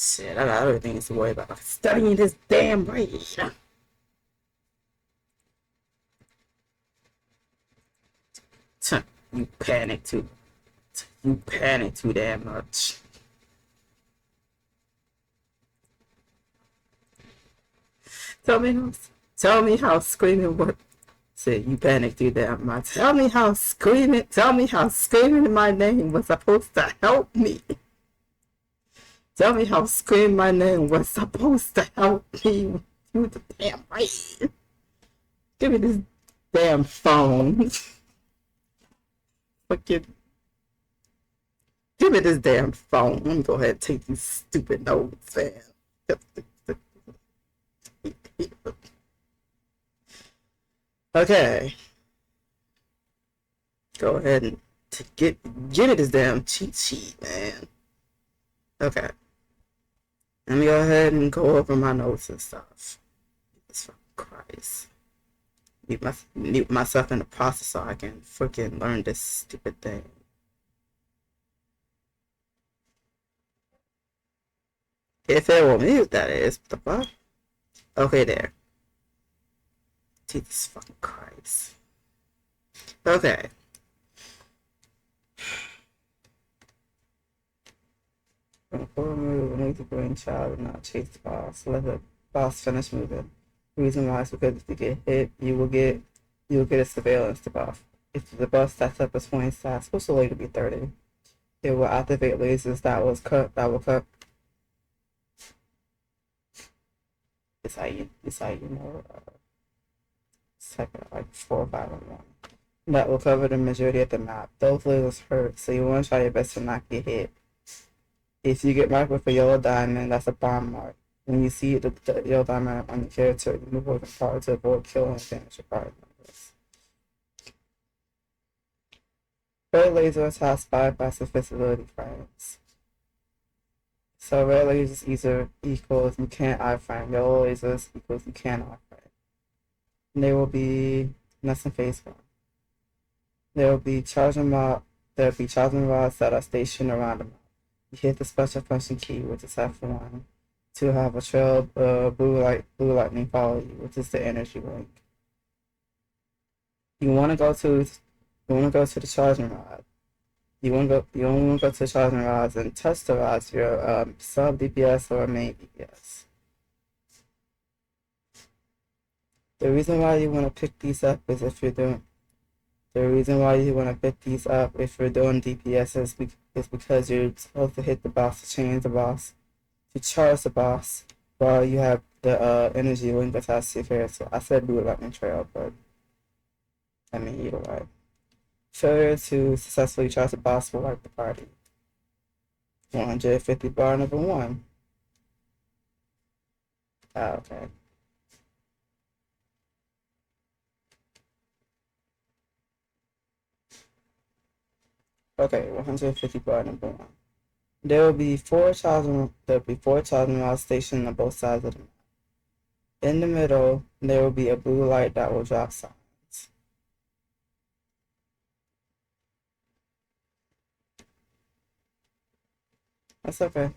Shit, I got other things to worry about. Like studying this damn raid. You panic too. You panic too damn much. Tell me how. Tell me how screaming what. Said you panic too damn much. Tell me how screaming. Tell me how screaming my name was supposed to help me. Tell me how screaming my name was supposed to help me. You the damn right. Give me this damn phone. Fucking. Give me this damn phone. Let me go ahead and take these stupid notes, man. Okay. Go ahead and get me this damn cheat sheet, man. Okay. Let me go ahead and go over my notes and stuff. Jesus Christ. Mute myself in the process so I can freaking learn this stupid thing. If it will mute, that is. What the fuck? Okay, there. Jesus fucking Christ. Okay. Before move, move the green child and not chase the boss. Let the boss finish moving. The reason why is because if you get hit, you will get a surveillance debuff. If the buff sets up as 20 stats, supposed to later be 30. It will activate lasers that will cut. It's how you know, it's like 4 or 5 in one. That will cover the majority of the map. Those lasers hurt, so you want to try your best to not get hit. If you get marked with a yellow diamond, that's a bomb mark. When you see the yellow diamond on the character, you move over the card to avoid killing and damage your card members. Red lasers have bypass visibility frames. So red lasers either equals you can't iframe, yellow lasers equals you can iframe. And they will be nothing phase one. There will be charging rods that are stationed around the map. You hit the special function key, which is F1, to have a trail of blue lightning follow you, which is the energy link. You want to go to the charging rod. You only want to go to the charging rods and touch the rods, your sub DPS or main DPS. The reason why you want to pick these up is if you're doing DPS is because you're supposed to hit the boss to change the boss, to charge the boss, while you have the energy link attached to your character. I said blue lightning trail, but I mean either way. Failure to successfully charge the boss will wipe the party. 150 bar number 1. Okay. Okay, 150 bar number 1. There will be 4 charging rods stationed on both sides of the map. In the middle, there will be a blue light that will drop signs. That's okay.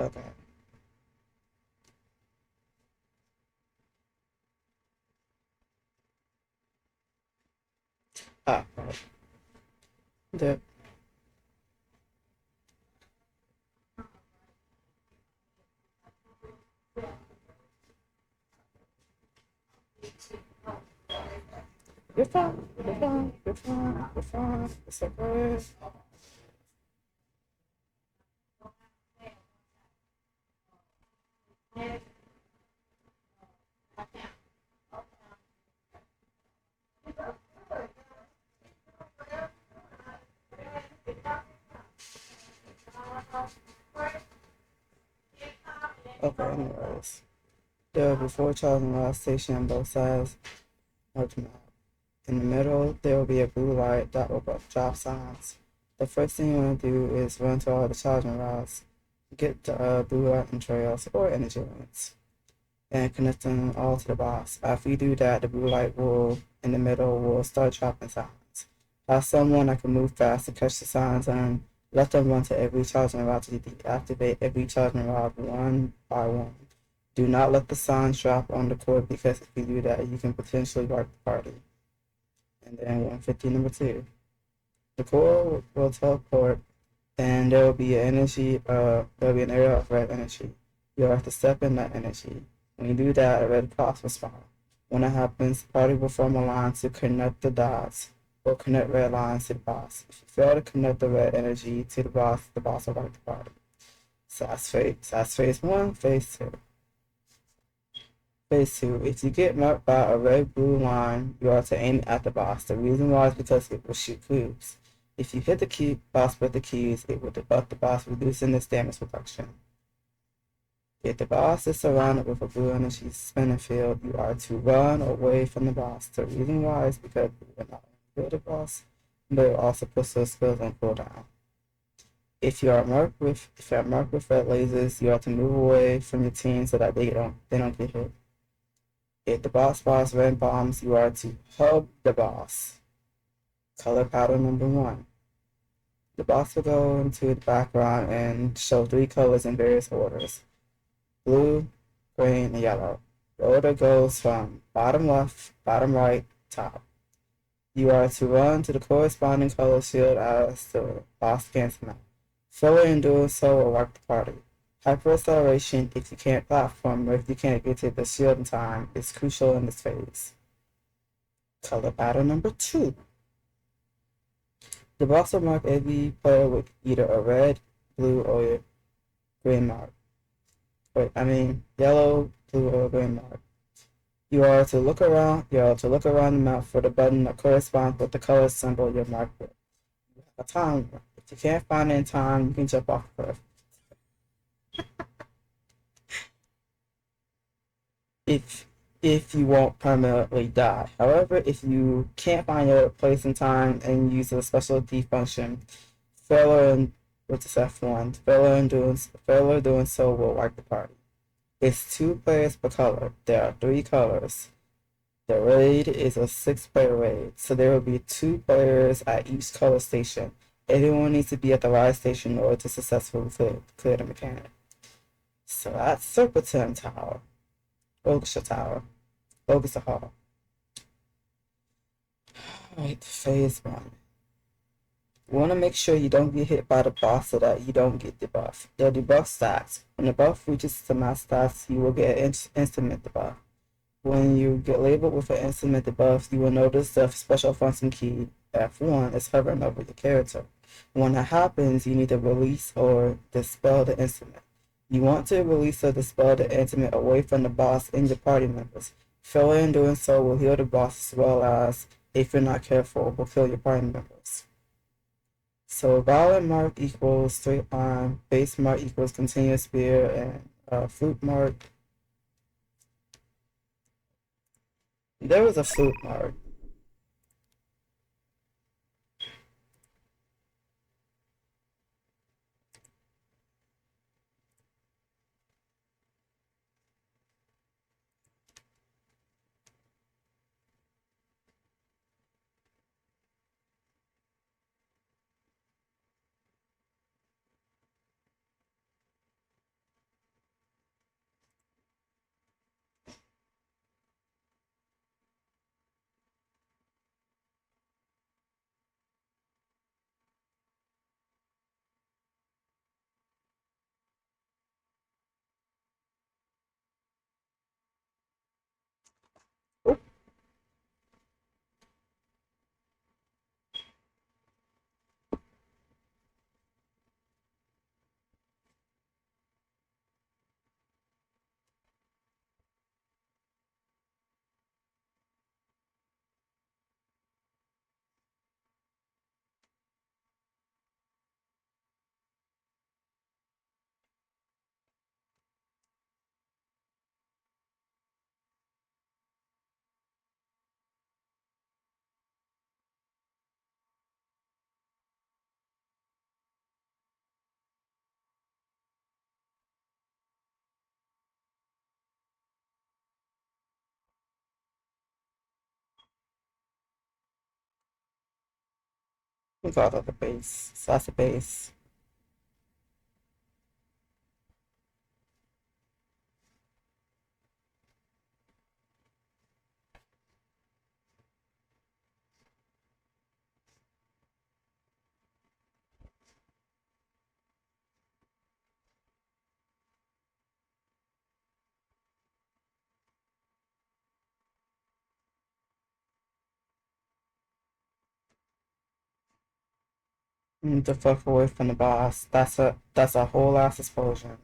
Okay. Right. The You're fine. It's okay. Okay, anyways. There will be 4 charging rods stationed on both sides of the map. In the middle, there will be a blue light that will drop signs. The first thing you want to do is run to all the charging rods, get the blue light trails or energy links, and connect them all to the box. After you do that, the blue light will in the middle will start dropping signs. Have someone that can move fast to catch the signs and let them run to every charging rod to deactivate every charging rod one by one. Do not let the signs drop on the cord because if you do that, you can potentially wipe the party. And then 150 number 2. The core will teleport and there will be there'll be an area of red energy. You'll have to step in that energy. When you do that, a red cross will spawn. When that happens, the party will form a line to connect the dots or connect red lines to the boss. If you fail to connect the red energy to the boss will wipe the party. So that's phase 1, phase 2. Phase 2. If you get marked by a red-blue line, you are to aim at the boss. The reason why is because it will shoot cubes. If you hit the boss with the keys, it will debuff the boss, reducing its damage reduction. If the boss is surrounded with a blue energy spinning field, you are to run away from the boss. The reason why is because you will not kill the boss, but it also puts those skills on cooldown. If you are marked with red lasers, you are to move away from your team so that they don't get hit. If the boss spawns red bombs, you are to hug the boss. Color pattern number 1. The box will go into the background and show 3 colors in various orders: blue, green, and yellow. The order goes from bottom left, bottom right, top. You are to run to the corresponding color shield as the boss scans them out. Failure in doing so will wipe the party. Hyper acceleration, if you can't platform or if you can't get to the shield in time, is crucial in this phase. Color pattern number 2. The box will mark every player with either a red, blue, or green mark. Yellow, blue, or green mark. You are to look around the map for the button that corresponds with the color symbol you're marked with. You have a time. If you can't find it in time, you can jump off the cliff. If you won't permanently die. However, if you can't find your place in time and use the special D function, failure which is F1, failure doing so will wipe the party. It's 2 players per color. There are 3 colors. The raid is a 6-player raid, so there will be 2 players at each color station. Everyone needs to be at the right station in order to successfully clear the mechanic. So that's Serpentium Tower. Orchestra Tower. Orchestra Hall. Alright, phase 1. You want to make sure you don't get hit by the boss so that you don't get debuffed. The debuff stats. When the buff reaches the max stats, you will get an instant debuff. When you get labeled with an instant debuff, you will notice the special function key F1 is hovering over your character. When that happens, you need to release or dispel the instrument. You want to release or dispel the instrument away from the boss and your party members. Failure in doing so will heal the boss as well as, if you're not careful, will kill your party members. So violet mark equals straight line, base mark equals continuous spear, and flute mark. There was a flute mark. We got at the base. So that's the base. The fuck away from the boss. That's a whole ass explosion.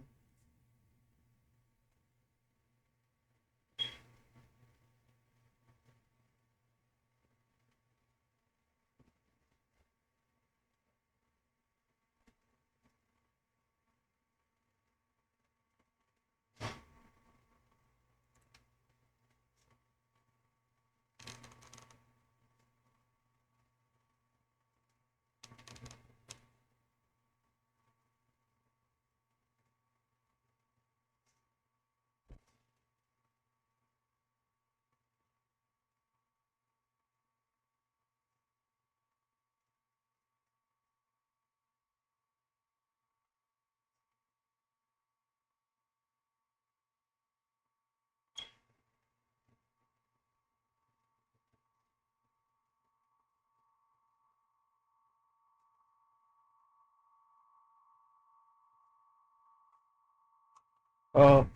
Oh,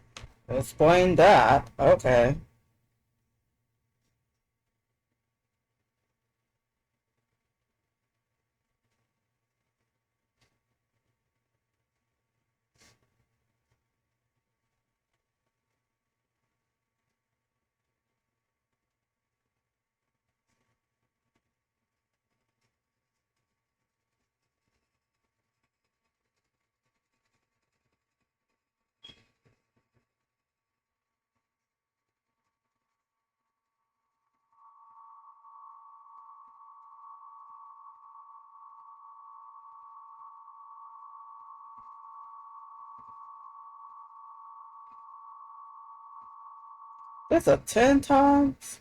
explain that. Okay. That's a 10 times?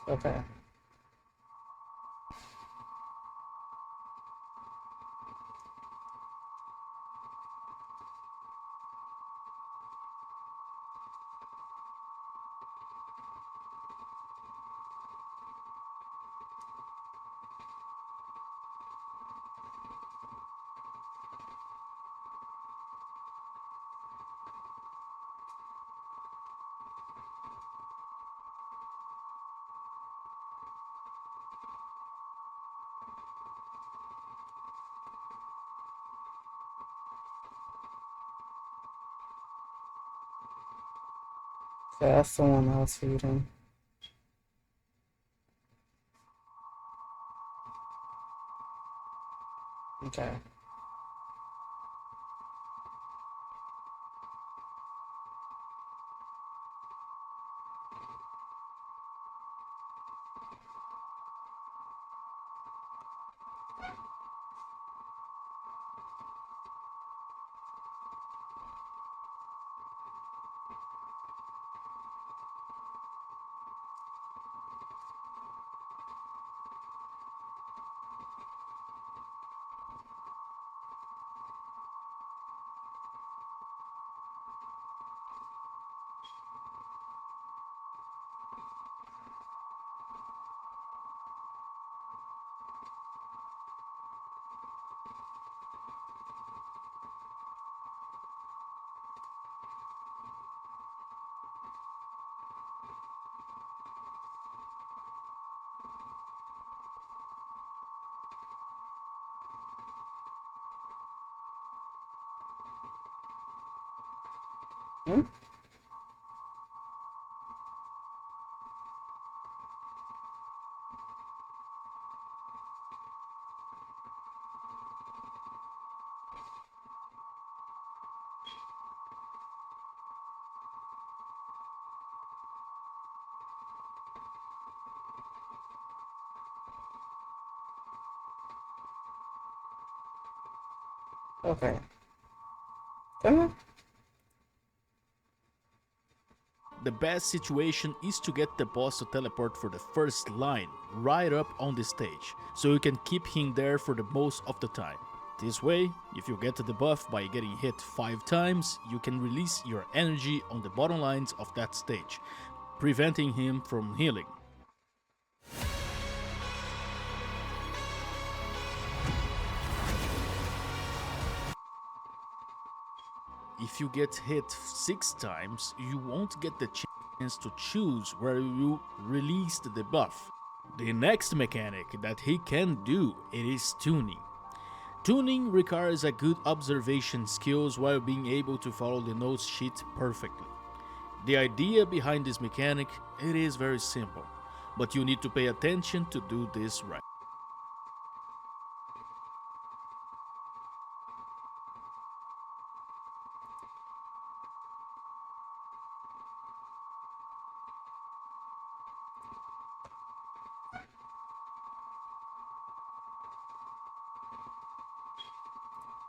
Okay. So that's someone else feeding. Okay. Hmm? Okay. Come on. The best situation is to get the boss to teleport for the first line, right up on the stage, so you can keep him there for the most of the time. This way, if you get the buff by getting hit 5 times, you can release your energy on the bottom lines of that stage, preventing him from healing. If you get hit 6 times, you won't get the chance to choose where you release the buff. The next mechanic that he can do it is tuning. Tuning requires a good observation skills while being able to follow the note sheet perfectly. The idea behind this mechanic it is very simple, but you need to pay attention to do this right.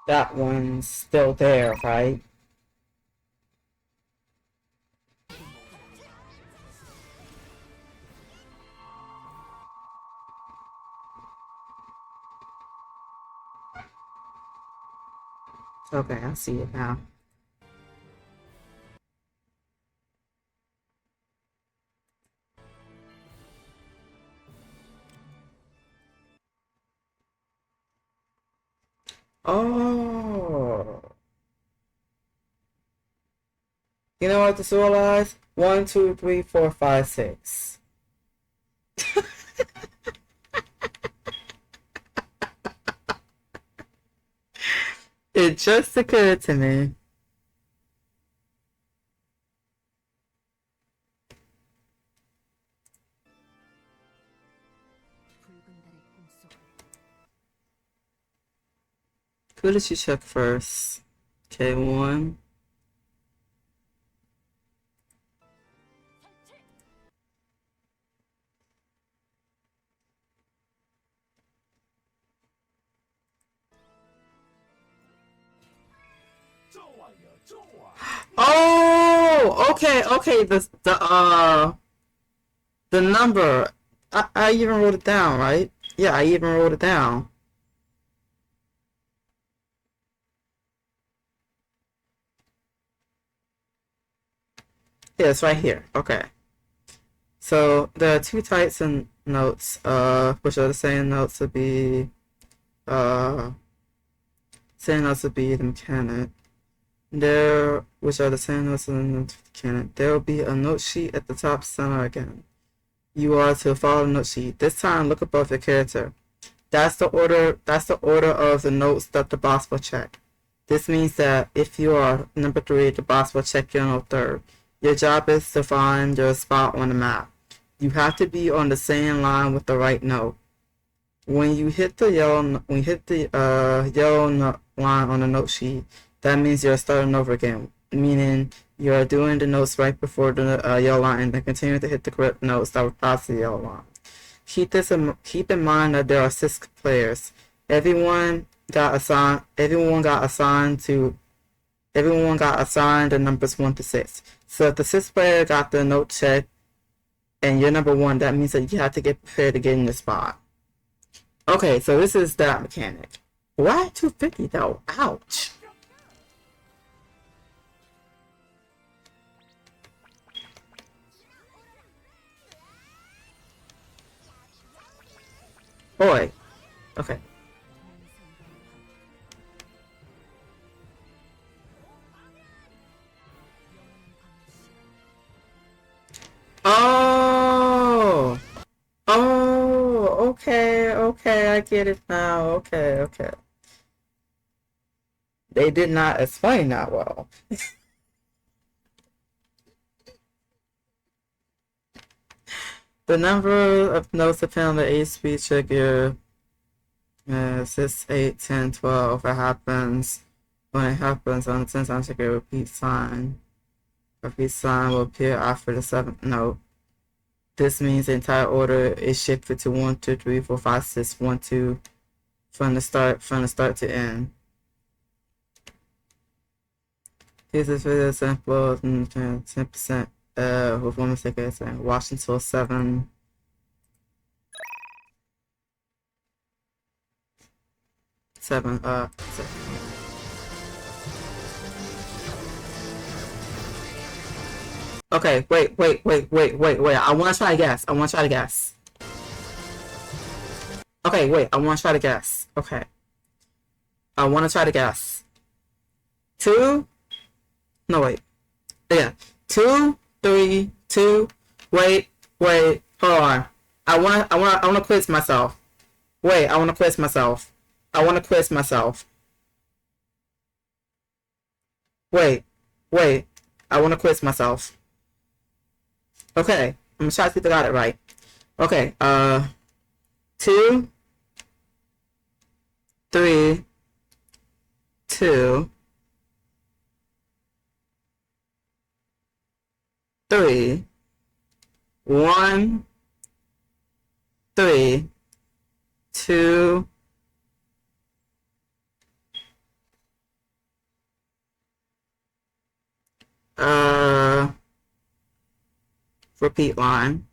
That one's still there, right? Okay, I see it now. Oh. You know what I just realized? 1, 2, 3, 4, 5, 6. It just occurred to me. Who did you check first? K1. Oh, okay. The number. I even wrote it down, right? Yeah, I even wrote it down. Yeah, it's right here. Okay. So there are two types of notes, which are the same notes to be, same notes to be the mechanic. There, which are the same notes in the mechanic. There will be a note sheet at the top center again. You are to follow the note sheet. This time, look above your character. That's the order. That's the order of the notes that the boss will check. This means that if you are number 3, the boss will check your note 3rd. Your job is to find your spot on the map. You have to be on the same line with the right note. When you hit the yellow line on the note sheet, that means you're starting over again. Meaning you're doing the notes right before the yellow line, and then continue to hit the correct notes that were past the yellow line. Keep in mind that there are 6 players. Everyone got assigned the numbers 1 to 6. So if the 6th player got the note check and you're number 1, that means that you have to get prepared to get in the spot. Okay, so this is that mechanic. Why 250 though? Ouch. Boy. Okay. Oh. Oh, okay, I get it now. Okay. They did not explain that well. The number of notes depend on the HP trigger. 6, 8, 10, 12. It happens when it happens on the 10 times trigger, repeat sign. Repeat sign will appear after the 7th note. This means the entire order is shifted to 1, 2, 3, 4, 5, 6, 1, 2 from the start to end. This is really simple. 10% with 1 mistake and watch until 7. Seven. Okay, wait. I want to try to guess. Okay, wait. I want to try to guess. Okay. I want to try to guess. 2. No, wait. Yeah. 2, 3, 2. Wait. Hold on. I wanna quiz myself. Wait, I wanna quiz myself. Wait. I wanna quiz myself. Okay. I'm gonna try to see if I got it right. Okay. 2, 3, 2, 3, 1, 3, 2. Repeat line.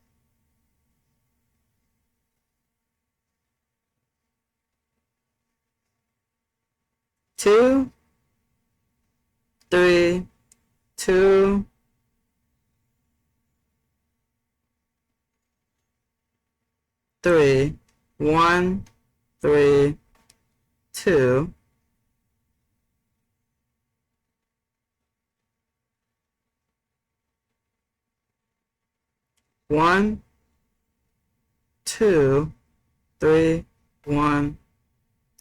2, 3, 2, 3, 1, 3, 2. 1, 2, 3, 1,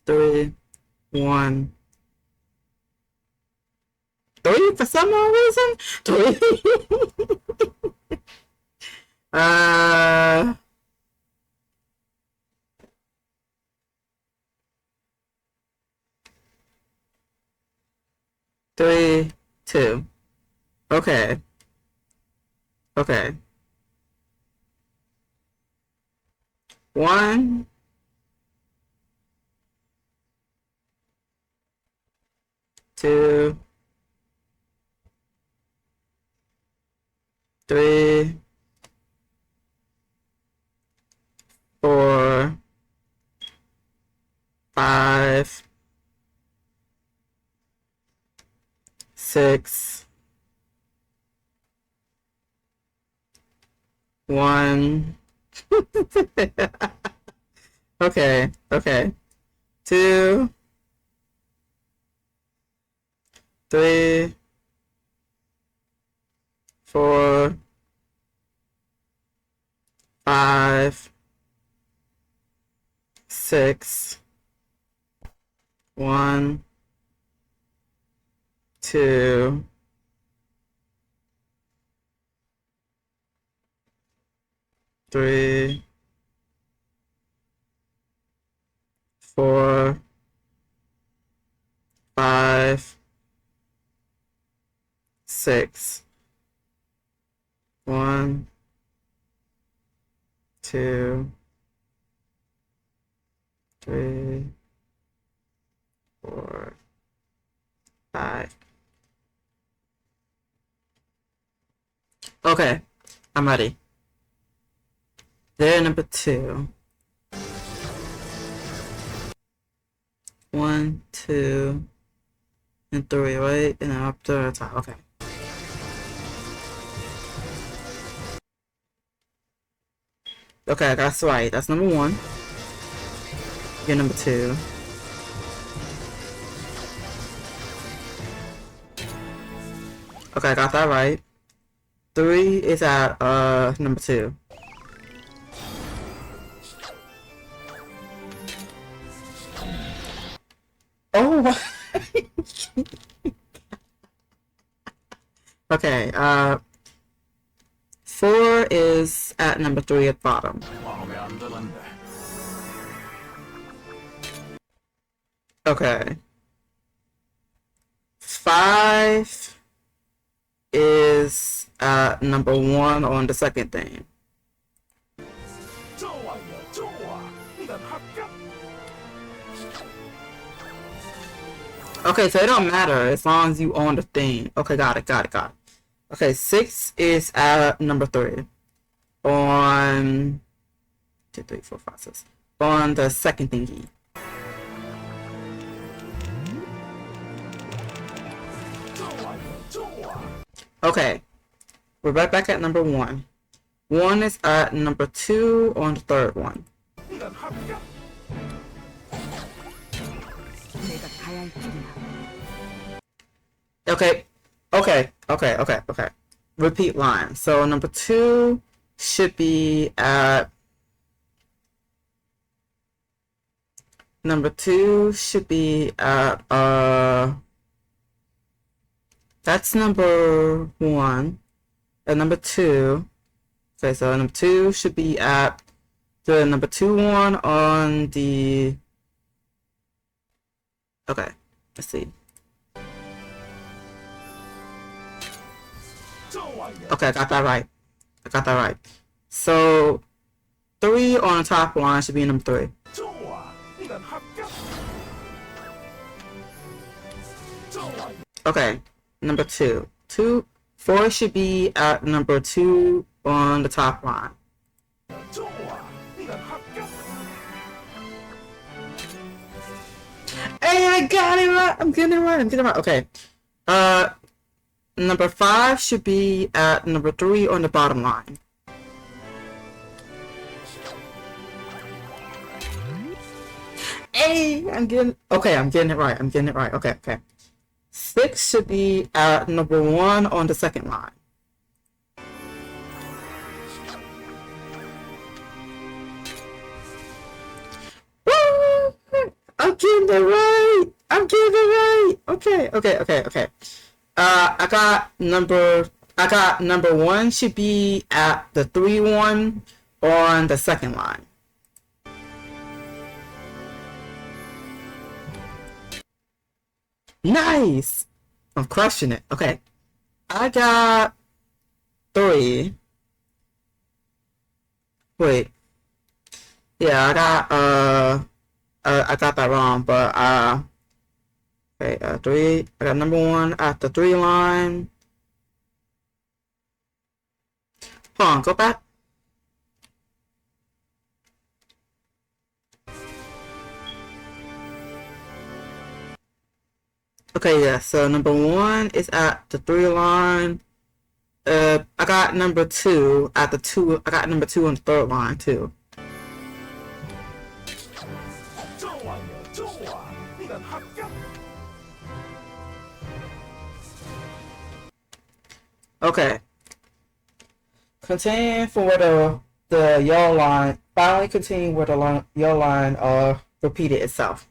3, 1. 3 for some odd reason? 3. 3, 2. Okay. 1, 2, 3, 4, 5, 6, 1. Okay. 2, 3, 4, 5, 6, 1, 2, 3, 4, 5, 6, 1, 2, 3, 4, 5. Okay, I'm ready. There, number 2. 1, 2, and 3, right? And then up to the top. Okay. Okay, that's right. That's number 1. Get number 2. Okay, I got that right. 3 is at number 2. Oh. Okay. 4 is at number 3 at bottom. Okay. 5 is at number 1 on the second thing. Okay, so it don't matter as long as you own the thing. Okay, got it. Okay, 6 is at number 3 on 2, 3, 4, 5, 6 on the second thingy. Okay, we're right back at number 1. 1 is at number 2 on the third one. Okay. Repeat line. So number 2 should be at that's number 1 and number 2. Okay, so number 2 should be at the number 2 one on the. Okay, let's see. Okay, I got that right. So 3 on the top line should be number 3. Okay, number 2. 4 should be at number 2 on the top line. Hey, I got it right. I'm getting it right. Okay. Number 5 should be at number 3 on the bottom line. Hey, I'm getting it right. Okay. 6 should be at number 1 on the second line. Woo! I'm getting it right. Okay. I got number 1 should be at the 3 one on the second line. Nice! I'm crushing it. Okay. I got 3. Wait. Yeah, I got that wrong, but okay, 3. I got number 1 at the 3 line. Hold on, go back. Okay, yeah, so number 1 is at the 3 line. I got number 2 at the 2. I got number 2 on the third line too. Okay. Continue for where the yellow line finally continue where the yellow line repeated itself.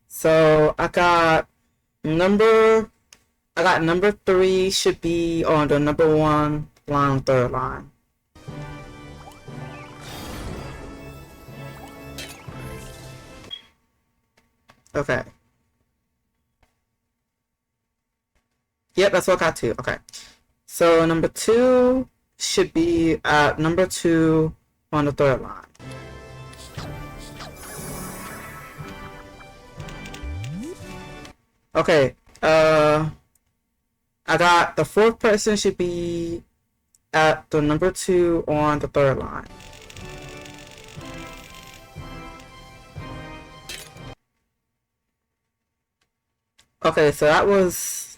So I got number 3 should be on the number 1 line, third line. Okay. Yep, that's what I got too. Okay. So number 2 should be at number 2 on the third line. Okay, I got the 4th person should be at the number 2 on the third line. Okay, so that was.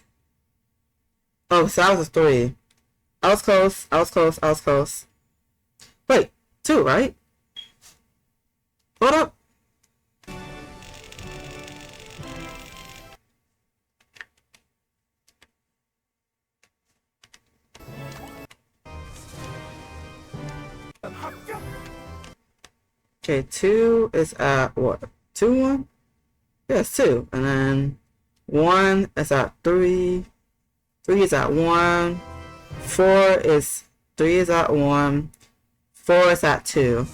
Oh, so that was a 3. I was close. Wait, 2, right? Hold up. Okay, 2 is at what? 2, 1? Yes, 2. And then 1 is at 3. 3 is at 1. 3 is at 1. 4 is at 2.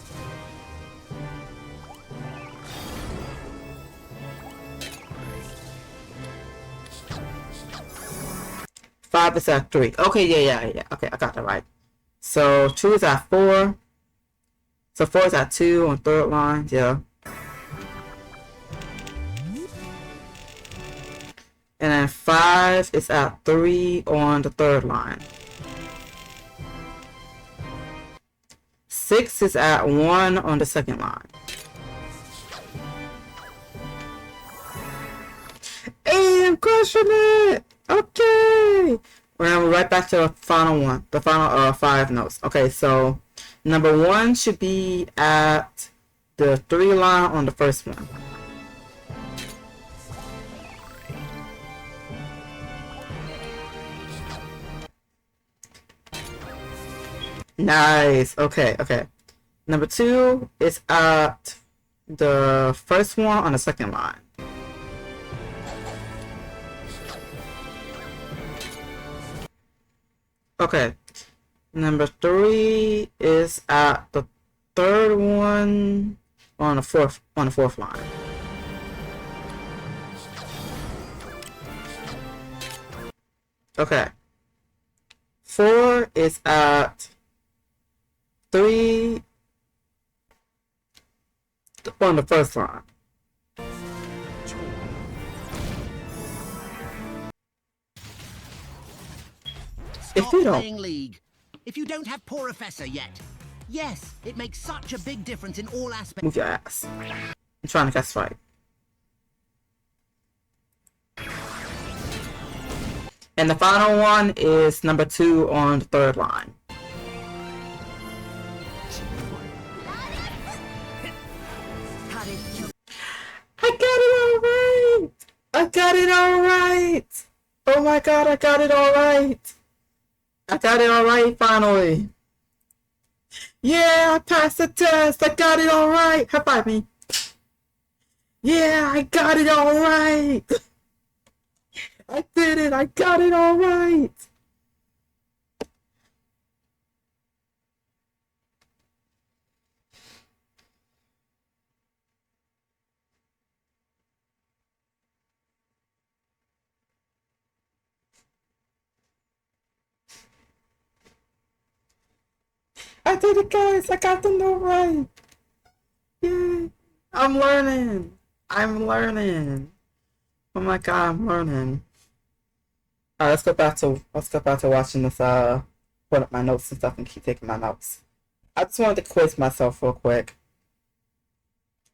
5 is at 3. Okay, yeah. Okay, I got that right. So 2 is at 4. So 4 is at 2 on third line, yeah. And then 5 is at 3 on the third line. 6 is at 1 on the second line. Hey, I'm crushing it! Okay! We're gonna right back to the final one. The final 5 notes. Okay, so number 1 should be at the 3 line on the first one. Nice. Okay, okay. Number 2 is at the first one on the second line. Okay. Number 3 is at the third one on the fourth line. Okay. 4 is at 3 on the first line. Stop playing League. If you don't have Porofessor yet. Yes, it makes such a big difference in all aspects. Move your ass. I'm trying to cast fight. And the final one is number 2 on the third line. I got it all right! I got it all right! Oh my god, I got it all right! I got it all right finally! Yeah, I passed the test! I got it all right! High five me! Yeah, I got it all right! I did it! I got it all right! I did it, guys! I got the note right! Yay! I'm learning! I'm learning! Oh my god, I'm learning. Alright, let's go back to watching this put up my notes and stuff and keep taking my notes. I just wanted to quiz myself real quick.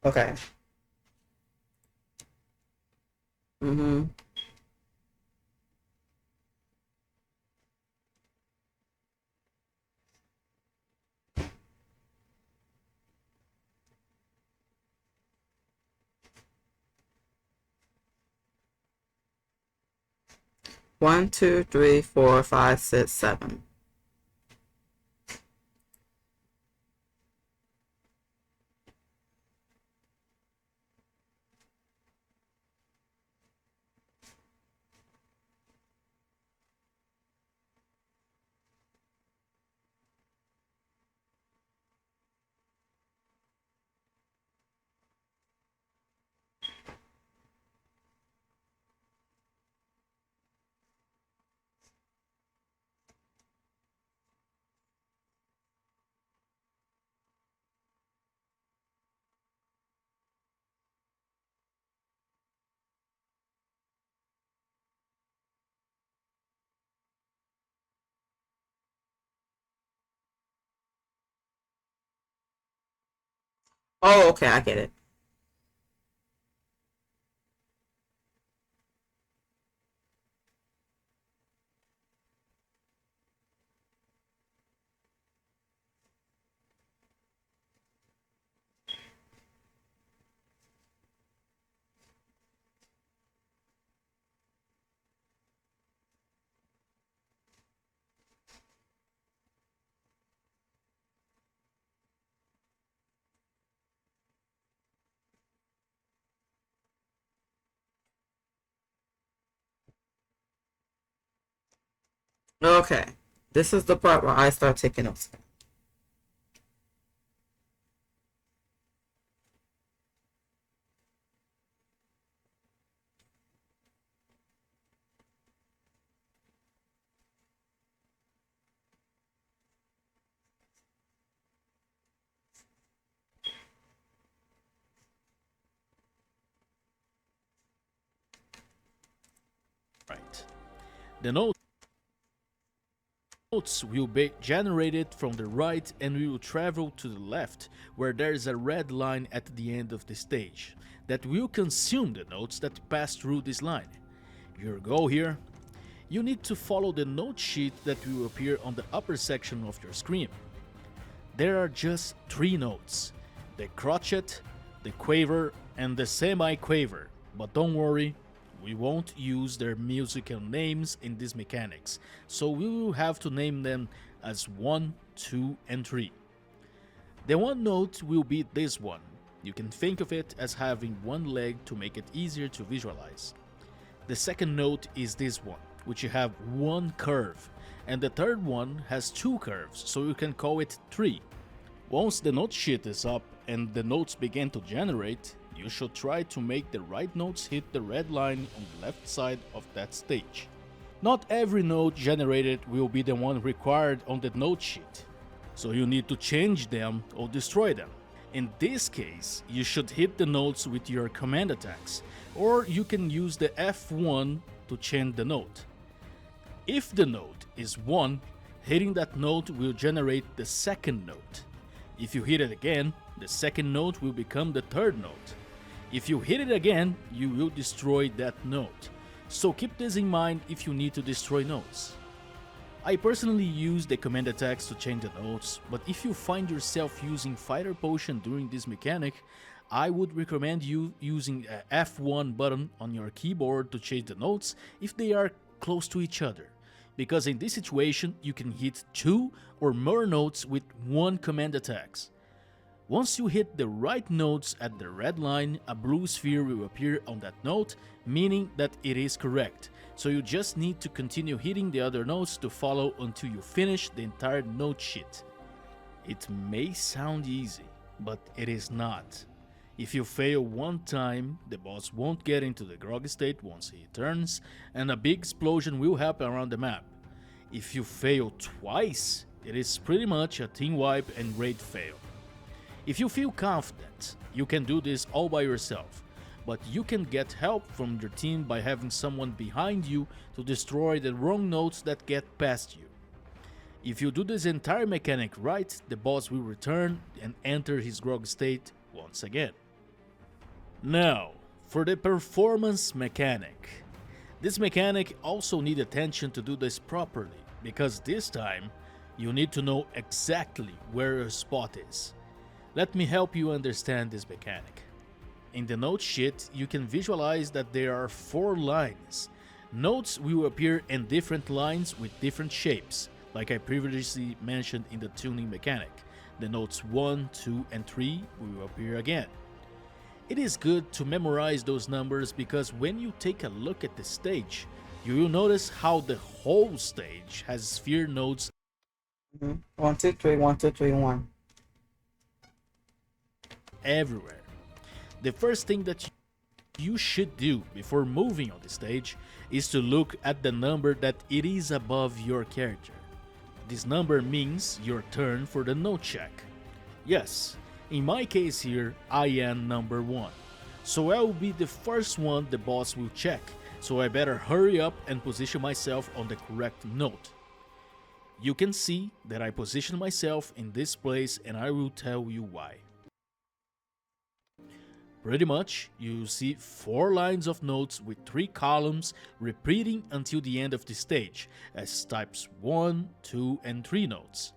Okay. Mm-hmm. One, two, three, four, five, six, seven. Oh, okay, I get it. Okay. This is the part where I start taking notes. The notes will be generated from the right and will travel to the left, where there is a red line at the end of the stage that will consume the notes that pass through this line. Your goal here: you need to follow the note sheet that will appear on the upper section of your screen. There are just 3 notes: the crotchet, the quaver, and the semi-quaver, but don't worry, we won't use their musical names in these mechanics, so we will have to name them as 1, 2, and 3. The one note will be this one. You can think of it as having one leg to make it easier to visualize. The second note is this one, which you have one curve, and the third one has 2 curves, so you can call it 3. Once the note sheet is up and the notes begin to generate, you should try to make the right notes hit the red line on the left side of that stage. Not every note generated will be the one required on the note sheet, so you need to change them or destroy them. In this case, you should hit the notes with your command attacks, or you can use the F1 to change the note. If the note is 1, hitting that note will generate the second note. If you hit it again, the second note will become the third note. If you hit it again, you will destroy that note. So keep this in mind if you need to destroy notes. I personally use the command attacks to change the notes, but if you find yourself using Fighter Potion during this mechanic, I would recommend you using a F1 button on your keyboard to change the notes if they are close to each other, because in this situation you can hit 2 or more notes with 1 command attacks. Once you hit the right notes at the red line, a blue sphere will appear on that note, meaning that it is correct. So you just need to continue hitting the other notes to follow until you finish the entire note sheet. It may sound easy, but it is not. If you fail one time, the boss won't get into the groggy state once he turns, and a big explosion will happen around the map. If you fail twice, it is pretty much a team wipe and raid fail. If you feel confident, you can do this all by yourself, but you can get help from your team by having someone behind you to destroy the wrong notes that get past you. If you do this entire mechanic right, the boss will return and enter his grog state once again. Now, for the performance mechanic. This mechanic also needs attention to do this properly, because this time you need to know exactly where your spot is. Let me help you understand this mechanic. In the note sheet, you can visualize that there are 4 lines. Notes will appear in different lines with different shapes, like I previously mentioned in the tuning mechanic. The notes 1, 2, and 3 will appear again. It is good to memorize those numbers because when you take a look at the stage, you will notice how the whole stage has sphere notes. 1, 2, 3, 1, 2, 3, 1. Everywhere. The first thing that you should do before moving on the stage is to look at the number that it is above your character. This number means your turn for the note check. Yes, in my case here, I am number 1. So I will be the first one the boss will check, so I better hurry up and position myself on the correct note. You can see that I position myself in this place and I will tell you why. Pretty much, you see 4 lines of notes with 3 columns repeating until the end of the stage, as types 1, 2, and 3 notes.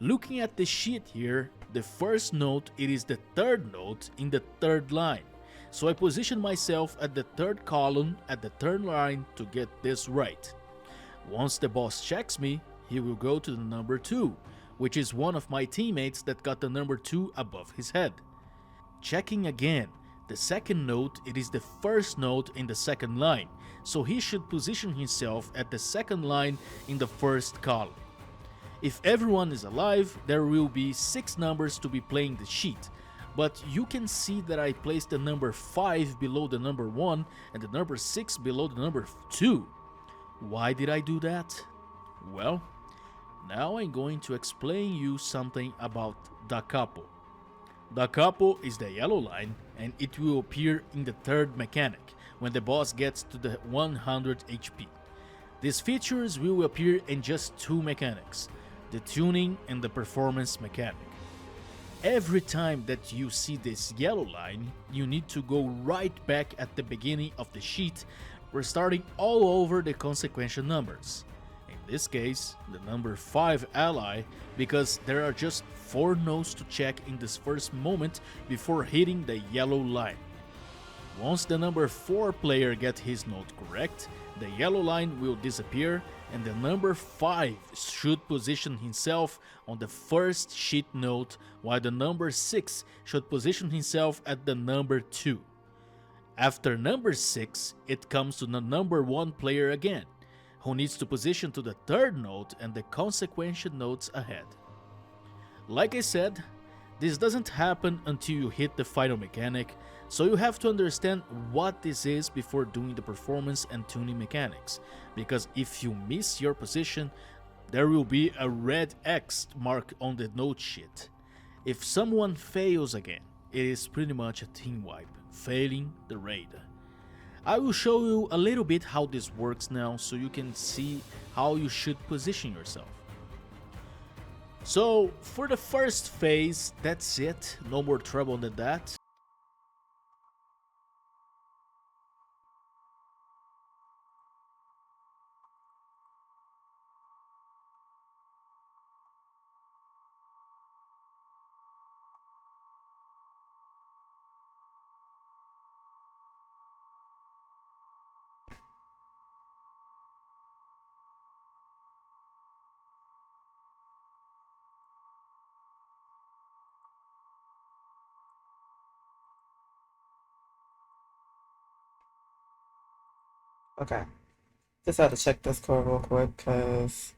Looking at the sheet here, the first note it is the 3rd note in the 3rd line, so I position myself at the 3rd column at the 3rd line to get this right. Once the boss checks me, he will go to the number 2, which is one of my teammates that got the number 2 above his head. Checking again, the 2nd note it is the 1st note in the 2nd line, so he should position himself at the 2nd line in the 1st column. If everyone is alive, there will be 6 numbers to be playing the sheet, but you can see that I placed the number 5 below the number 1 and the number 6 below the number 2. Why did I do that? Well, now I'm going to explain you something about da capo. Da capo is the yellow line and it will appear in the 3rd mechanic when the boss gets to the 100 HP. These features will appear in just two mechanics, the tuning and the performance mechanic. Every time that you see this yellow line, you need to go right back at the beginning of the sheet, restarting all over the consequential numbers. In this case, the number 5 ally, because there are just 4 notes to check in this first moment before hitting the yellow line. Once the number 4 player gets his note correct, the yellow line will disappear and the number 5 should position himself on the first sheet note, while the number 6 should position himself at the number 2. After number 6, it comes to the number 1 player again, who needs to position to the third note and the consequential notes ahead. Like I said, this doesn't happen until you hit the final mechanic, so you have to understand what this is before doing the performance and tuning mechanics, because if you miss your position, there will be a red X mark on the note sheet. If someone fails again, it is pretty much a team wipe, failing the raid. I will show you a little bit how this works now so you can see how you should position yourself. So for the first phase, that's it, no more trouble than that. Okay. Just had to check this code real quick, because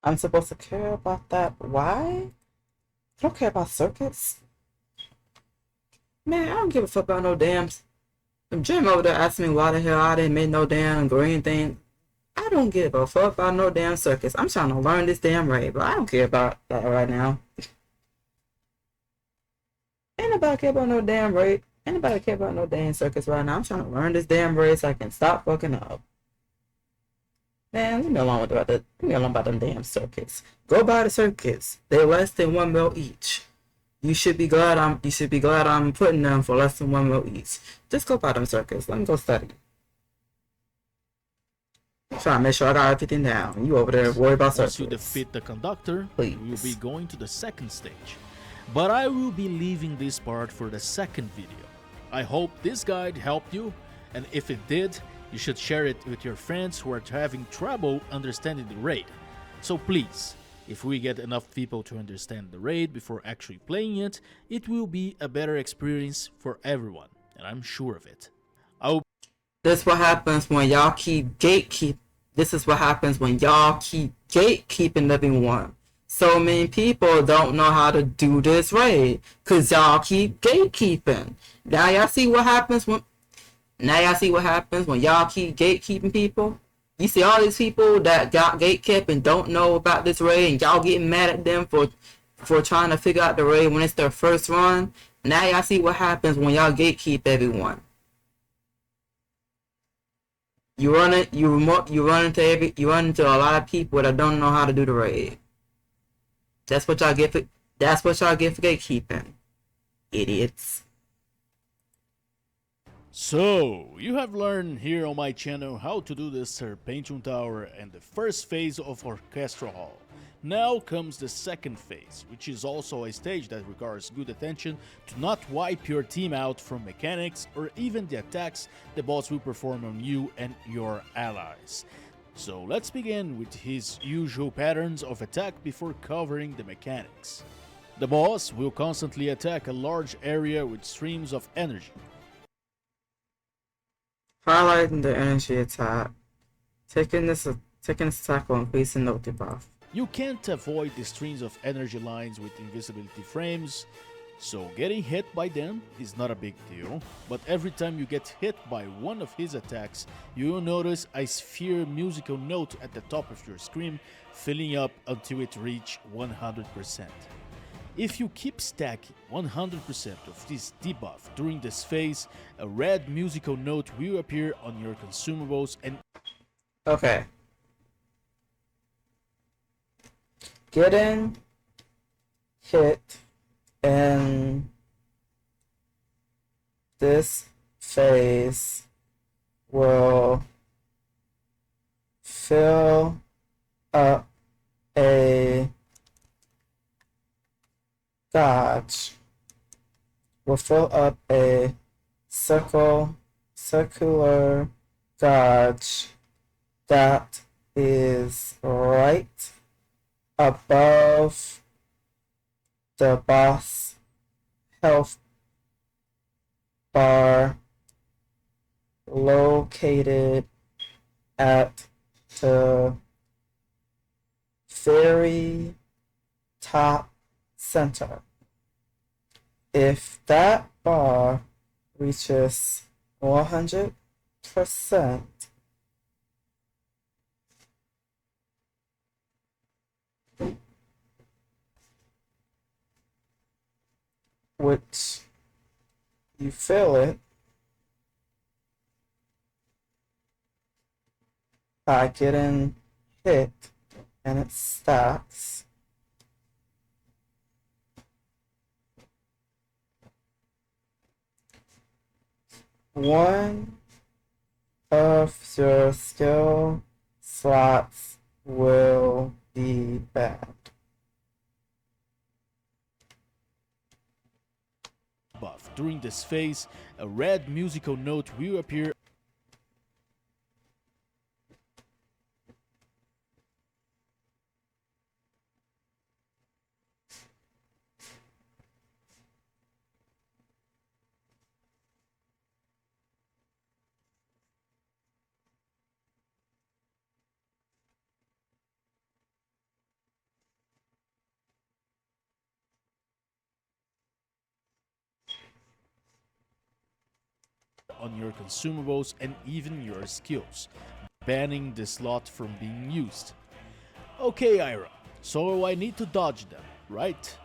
I'm supposed to care about that. Why? I don't care about circuits. Man, I don't give a fuck about no damn. Jim over there asked me why the hell I didn't make no damn green thing. I don't give a fuck about no damn circuits. I'm trying to learn this damn raid, but I don't care about that right now. Ain't nobody care about no damn raid. Ain't nobody care about no damn circuits right now. I'm trying to learn this damn raid so I can stop fucking up. Man, leave me alone about that. Leave me alone about them damn circuits. Go buy the circuits. They're less than 1 mil each. You should be glad I'm putting them for less than 1 mil each. Just go buy them circuits. Let me go study. Try to make sure I got everything down. You over there worry about circuits. Once you defeat the conductor, Please. you'll be going to the second stage. But I will be leaving this part for the second video. I hope this guide helped you, and if it did, you should share it with your friends who are having trouble understanding the raid. So please, if we get enough people to understand the raid before actually playing it, it will be a better experience for everyone, and I'm sure of it. This what happens when y'all keep gatekeep. This is what happens when y'all keep gatekeeping everyone. So many people don't know how to do this raid because y'all keep gatekeeping. Now y'all see what happens when y'all keep gatekeeping people. You see all these people that got gatekept and don't know about this raid, and y'all getting mad at them for trying to figure out the raid when it's their first run. Now y'all see what happens when y'all gatekeep everyone. You run into a lot of people that don't know how to do the raid. That's what y'all get for gatekeeping, idiots. So, you have learned here on my channel how to do the Serpentium Tower and the first phase of Orchestra Hall. Now comes the second phase, which is also a stage that requires good attention to not wipe your team out from mechanics or even the attacks the boss will perform on you and your allies. So let's begin with his usual patterns of attack before covering the mechanics. The boss will constantly attack a large area with streams of energy. Highlighting the energy attack. Taking this attack will increase the note debuff. You can't avoid the streams of energy lines with invisibility frames, so getting hit by them is not a big deal, but every time you get hit by one of his attacks, you will notice a sphere musical note at the top of your screen filling up until it reaches 100%. If you keep stacking 100% of this debuff during this phase, a red musical note will appear on your consumables and... Okay. Getting hit in this phase will fill up a gauge. Will fill up a circular gauge that is right above the boss health bar, located at the very top center. If that bar reaches 100%, which you fill it by getting hit and it stacks. One of your skill slots will be banned. Buff. During this phase, a red musical note will appear on your consumables and even your skills, banning the slot from being used. Okay, Ira, so I need to dodge them, right?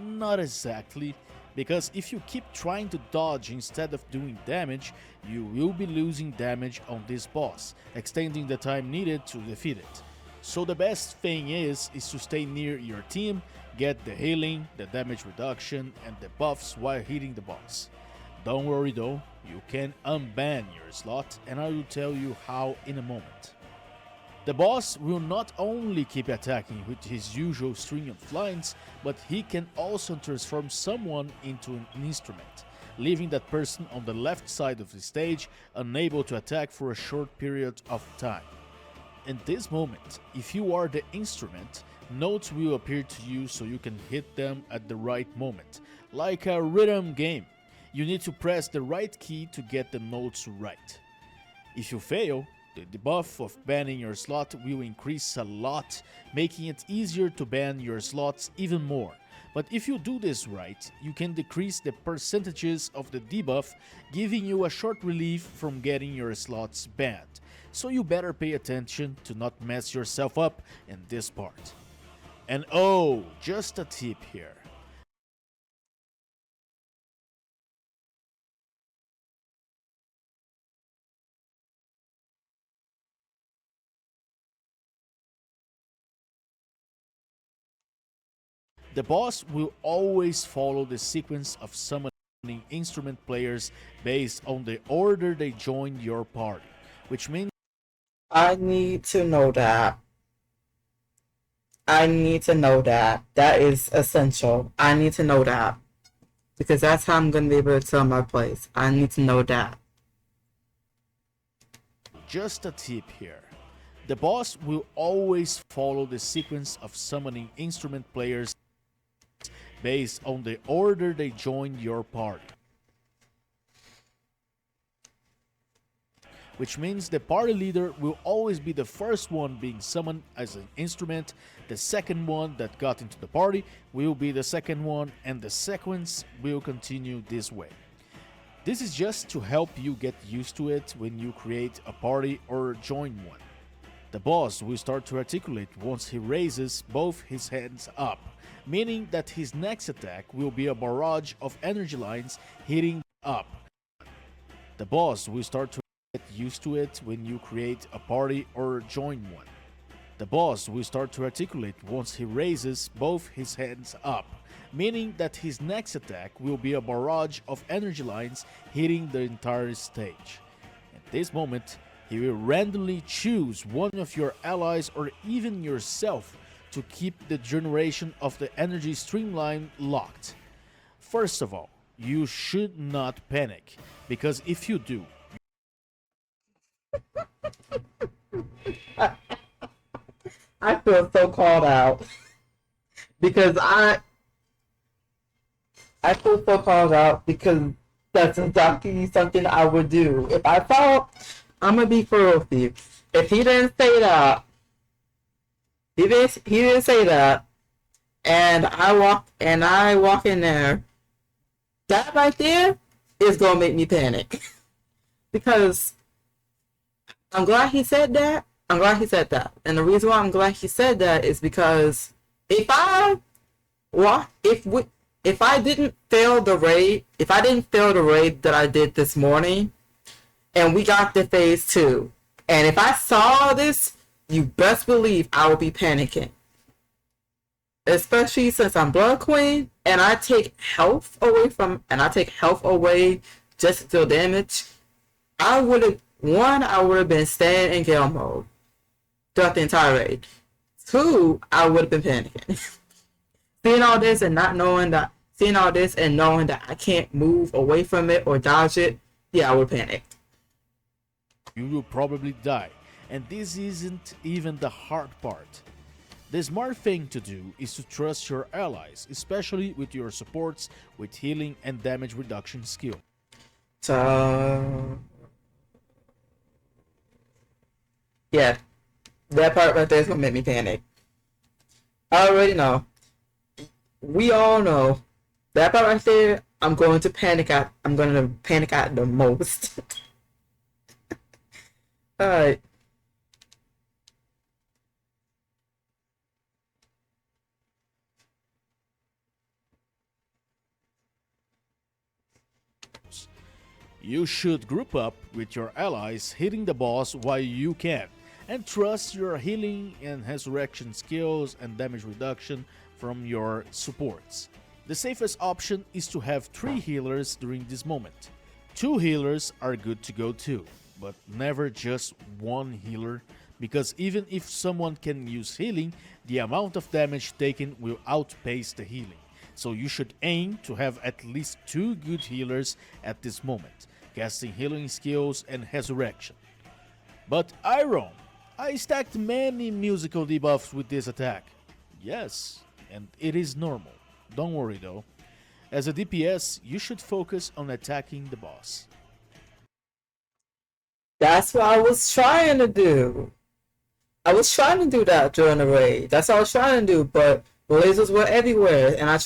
Not exactly, because if you keep trying to dodge instead of doing damage, you will be losing damage on this boss, extending the time needed to defeat it. So the best thing is to stay near your team, get the healing, the damage reduction, and the buffs while hitting the boss. Don't worry though, you can unban your slot, and I will tell you how in a moment. The boss will not only keep attacking with his usual string of lines, but he can also transform someone into an instrument. leaving that person on the left side of the stage unable to attack for a short period of time. In this moment, if you are the instrument, notes will appear to you so you can hit them at the right moment. Like a rhythm game, you need to press the right key to get the notes right. If you fail, the debuff of banning your slot will increase a lot, making it easier to ban your slots even more. But if you do this right, you can decrease the percentages of the debuff, giving you a short relief from getting your slots banned. So you better pay attention to not mess yourself up in this part. And oh, just a tip here. The boss will always follow the sequence of summoning instrument players based on the order they joined your party, which means I need to know that. I need to know that. That is essential. I need to know that. Because that's how I'm going to be able to tell my place. I need to know that. just a tip here. The boss will always follow the sequence of summoning instrument players based on the order they joined your party. Which means the party leader will always be the first one being summoned as an instrument, the second one that got into the party will be the second one, and the sequence will continue this way. This is just to help you get used to it when you create a party or join one. The boss will start to articulate once he raises both his hands up, meaning that his next attack will be a barrage of energy lines hitting up. The boss will start to get used to it when you create a party or join one. The boss will start to articulate once he raises both his hands up, meaning that his next attack will be a barrage of energy lines hitting the entire stage. At this moment, he will randomly choose one of your allies or even yourself to keep the generation of the energy streamline locked. First of all, you should not panic, because if you do, I feel so called out because I feel so called out because that's exactly something I would do. If I thought, I'm gonna be for with you. If he didn't say that, he didn't say that, and I walk in there, that right there is gonna make me panic because I'm glad he said that. I'm glad he said that, and the reason why I'm glad he said that is because if I didn't fail the raid, that I did this morning, and we got to phase 2, and if I saw this, you best believe I would be panicking. Especially since I'm Blood Queen, and I take health away just to deal damage. I would have been staying in Gale mode throughout the entire raid. 2, I would have been panicking. Seeing all this and knowing that I can't move away from it or dodge it, yeah, I would panic. you will probably die. And this isn't even the hard part. The smart thing to do is to trust your allies, especially with your supports with healing and damage reduction skill. So, yeah, that part right there is gonna make me panic. I already know. We all know that part right there. I'm going to panic at. I'm going to panic at the most. All right. You should group up with your allies hitting the boss while you can, and trust your healing and resurrection skills and damage reduction from your supports. The safest option is to have 3 healers during this moment. 2 healers are good to go too, but never just 1 healer, because even if someone can use healing, the amount of damage taken will outpace the healing. So you should aim to have at least 2 good healers at this moment, casting healing skills and resurrection. But Iron, I stacked many musical debuffs with this attack. Yes, and it is normal. Don't worry though. As a DPS, you should focus on attacking the boss. That's what I was trying to do. I was trying to do that during the raid. That's what I was trying to do, but lasers were everywhere, and I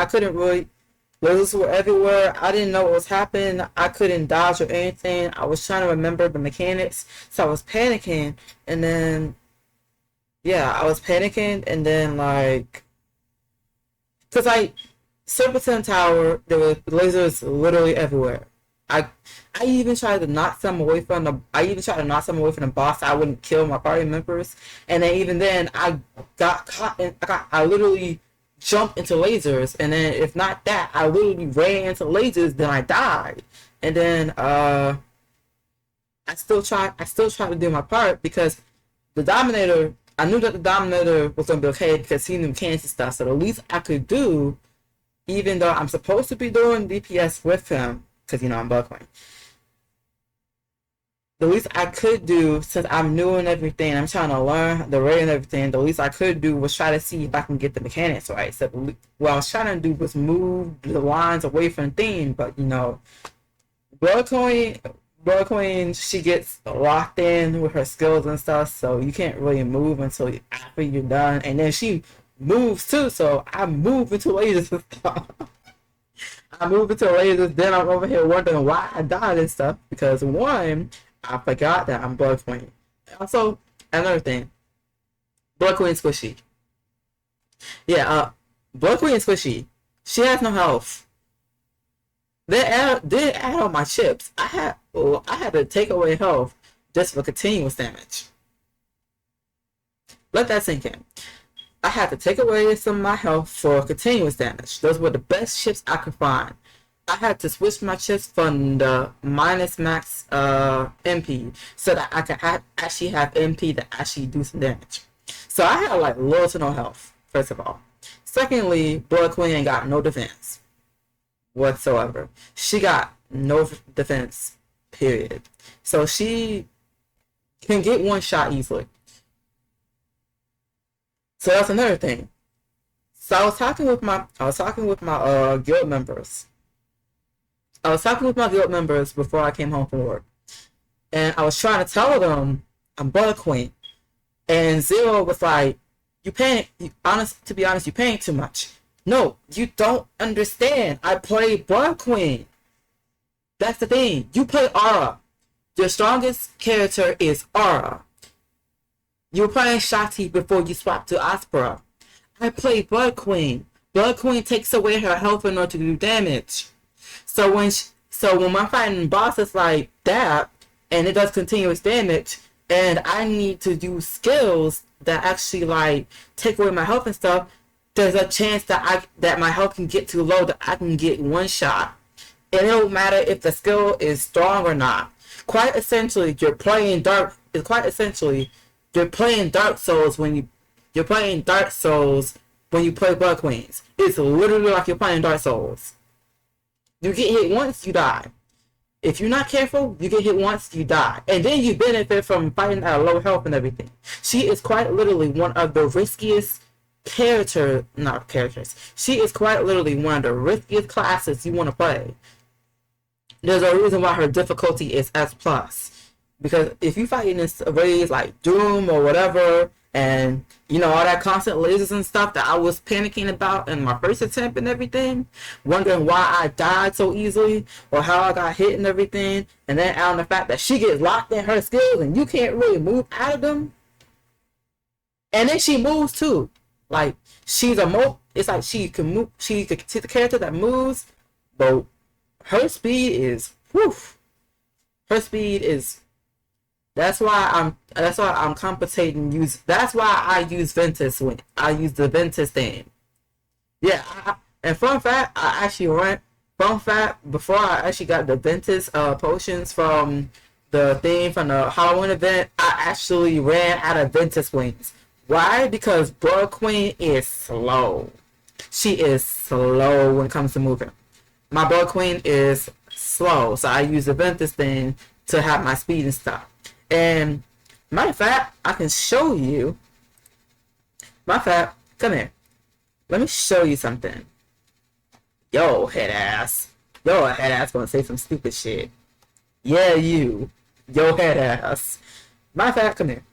couldn't really. Lasers were everywhere. I didn't know what was happening. I couldn't dodge or anything. I was trying to remember the mechanics, so I was panicking, and then, yeah, I was panicking, and then like, cause Serpentium Tower, there were lasers literally everywhere. I even tried to knock some away from the. I even tried to knock some away from the boss. So I wouldn't kill my party members, and then even then I got caught. I literally jumped into lasers, and then if not that, I literally ran into lasers. Then I died, and then I still tried to do my part because the Dominator. I knew that the Dominator was gonna be okay because he knew cancer stuff. So the least I could do, even though I'm supposed to be doing DPS with him, because I'm buckling. The least I could do, since I'm new and everything, I'm trying to learn the raid and everything, the least I could do was try to see if I can get the mechanics right. So what I was trying to do was move the lines away from the theme, but Blood Queen, she gets locked in with her skills and stuff, so you can't really move until after you're done. And then she moves too, so I move into lasers and stuff. I move into lasers, then I'm over here wondering why I died and stuff. Because one, I forgot that I'm Blood Queen. Also, another thing, Blood Queen squishy. Yeah, Blood Queen squishy. She has no health. They did add on my chips. I had to take away health just for continuous damage. Let that sink in. I had to take away some of my health for continuous damage. Those were the best chips I could find. I had to switch my chips from the minus max MP so that I could actually have MP to actually do some damage. So I had like little to no health, first of all. Secondly, Blood Queen ain't got no defense whatsoever. She got no defense, period. So she can get one shot easily. So that's another thing. So I was talking with my guild members. I was talking with my guild members before I came home from work, and I was trying to tell them I'm Blood Queen, and Zero was like, "You paying? To be honest, you paying too much." No, you don't understand. I play Blood Queen. That's the thing. You play Aura. Your strongest character is Aura. You were playing Shati before you swapped to Aspera. I play Blood Queen. Blood Queen takes away her health in order to do damage. So when I'm fighting bosses like that, and it does continuous damage, and I need to use skills that actually like take away my health and stuff, there's a chance that my health can get too low that I can get one shot. And it don't matter if the skill is strong or not. Quite essentially, you're playing Dark Souls when you play Blood Queens. It's literally like you're playing Dark Souls. You get hit once, you die. If you're not careful, you get hit once, you die. And then you benefit from fighting at a low health and everything. She is quite literally one of the riskiest She is quite literally one of the riskiest classes you want to play. There's a reason why her difficulty is S+. Because if you fight in this raids like Doom or whatever, and all that constant lasers and stuff that I was panicking about in my first attempt and everything, wondering why I died so easily or how I got hit and everything, and then add on the fact that she gets locked in her skills and you can't really move out of them, and then she moves too. Like it's like she can move. She's the character that moves, but her speed is Her speed is. That's why I'm compensating. That's why I use Ventus when I use the Ventus thing. Yeah, and fun fact, before I actually got the Ventus potions from the thing from the Halloween event, I actually ran out of Ventus wings. Why? Because Blood Queen is slow. She is slow when it comes to moving. My Blood Queen is slow, so I use the Ventus thing to have my speed and stuff. And matter of fact, I can show you. Matter of fact, come here. Let me show you something. Yo, head ass. Yo, head ass gonna say some stupid shit. Yeah, you. Yo, head ass. Matter of fact, come here.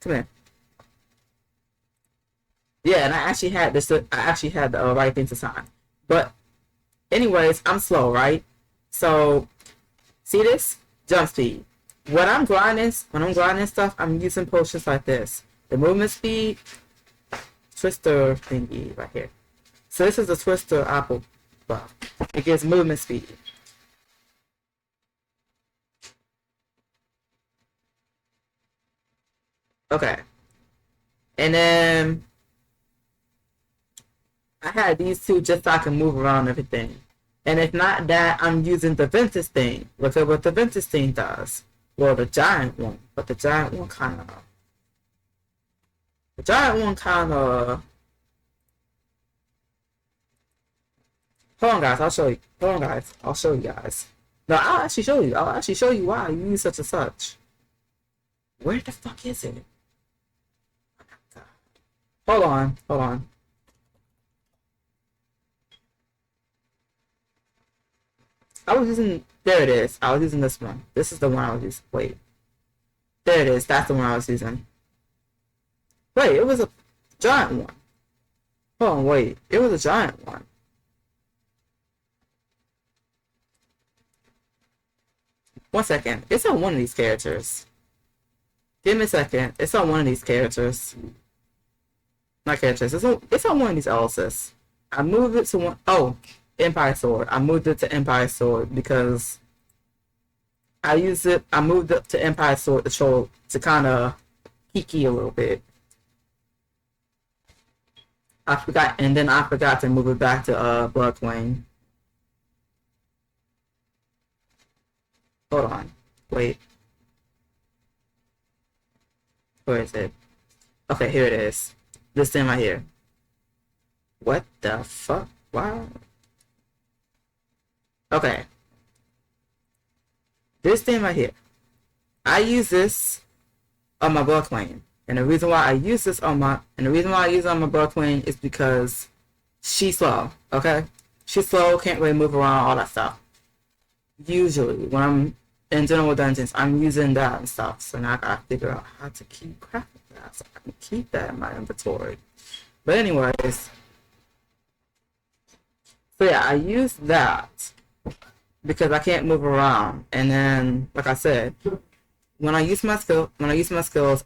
Come here. Yeah, and I actually had this. I actually had the right thing to sign. But, anyways, I'm slow, right? So, see this? Jump speed. When I'm grinding stuff, I'm using potions like this. The movement speed, twister thingy right here. So this is a twister apple buff. It gives movement speed. Okay. And then I had these two just so I can move around everything. And if not that, I'm using the Ventus thing. Look at what the Ventus thing does. Well, the giant one. But the giant one kind of... Hold on, guys. I'll show you. Hold on, guys. I'll show you guys. No, I'll actually show you. I'll actually show you why I use such and such. Where the fuck is it? Oh my God. Hold on. Hold on. I was using... There it is. I was using this one. This is the one I was using. Wait. There it is. That's the one I was using. Wait, it was a giant one. Hold on, wait. It was a giant one. One second. It's on one of these characters. Give me a second. It's on one of these characters. Not characters. It's on one of these ulcers. I moved it to one... Oh, Empire Sword. I moved it to Empire Sword because I moved it to Empire Sword to kind of kiki a little bit. I forgot to move it back to Blood Queen. Hold on. Wait. Where is it? Okay, here it is. This thing right here. What the fuck? Wow. Okay. This thing right here. I use this on my Blood Queen. And the reason why I use this on my Blood Queen is because she's slow, okay? She's slow, can't really move around, all that stuff. Usually, when I'm in general dungeons, I'm using that and stuff. So now I gotta figure out how to keep crafting that so I can keep that in my inventory. But anyways, so yeah, I use that because I can't move around. And then, like I said, when I use my skills,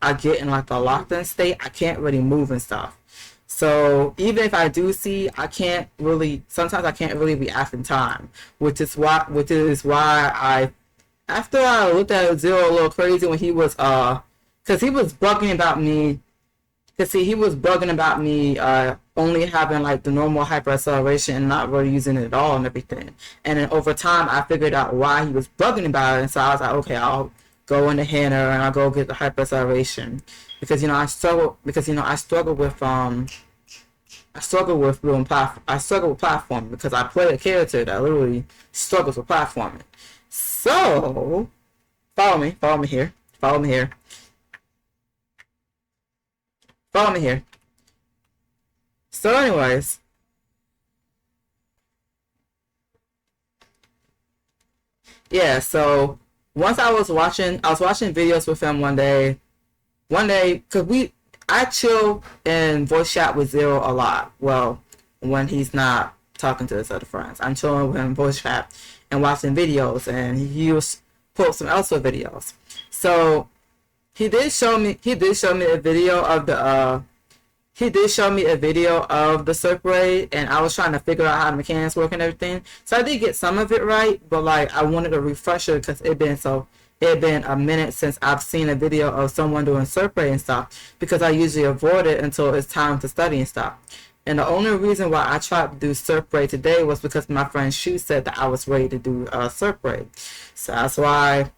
I get in like a locked-in state. I can't really move and stuff. So even if I do see, sometimes I can't really react in time, which is why after I looked at Zero a little crazy when he was because he was bugging about me. He was bugging about me only having like the normal hyper acceleration and not really using it at all and everything. And then over time, I figured out why he was bugging about it, and so I was like, okay, I'll go into Hannah and I'll go get the hyper acceleration because I struggle with platforming because I play a character that literally struggles with platforming. So follow me here. So anyways, yeah, so once I was watching videos with him one day, because I chill and voice chat with Zero a lot. Well, when he's not talking to his other friends, I'm chilling with him in voice chat and watching videos, and he used pull up some elsewhere videos. So he did show me a video of the Serpentium Raid, and I was trying to figure out how the mechanics work and everything. So I did get some of it right, but like I wanted a refresher because it had been a minute since I've seen a video of someone doing Serpentium Raid and stuff, because I usually avoid it until it's time to study and stuff. And the only reason why I tried to do Serpentium Raid today was because my friend Shu said that I was ready to do Serpentium Raid. So that's why,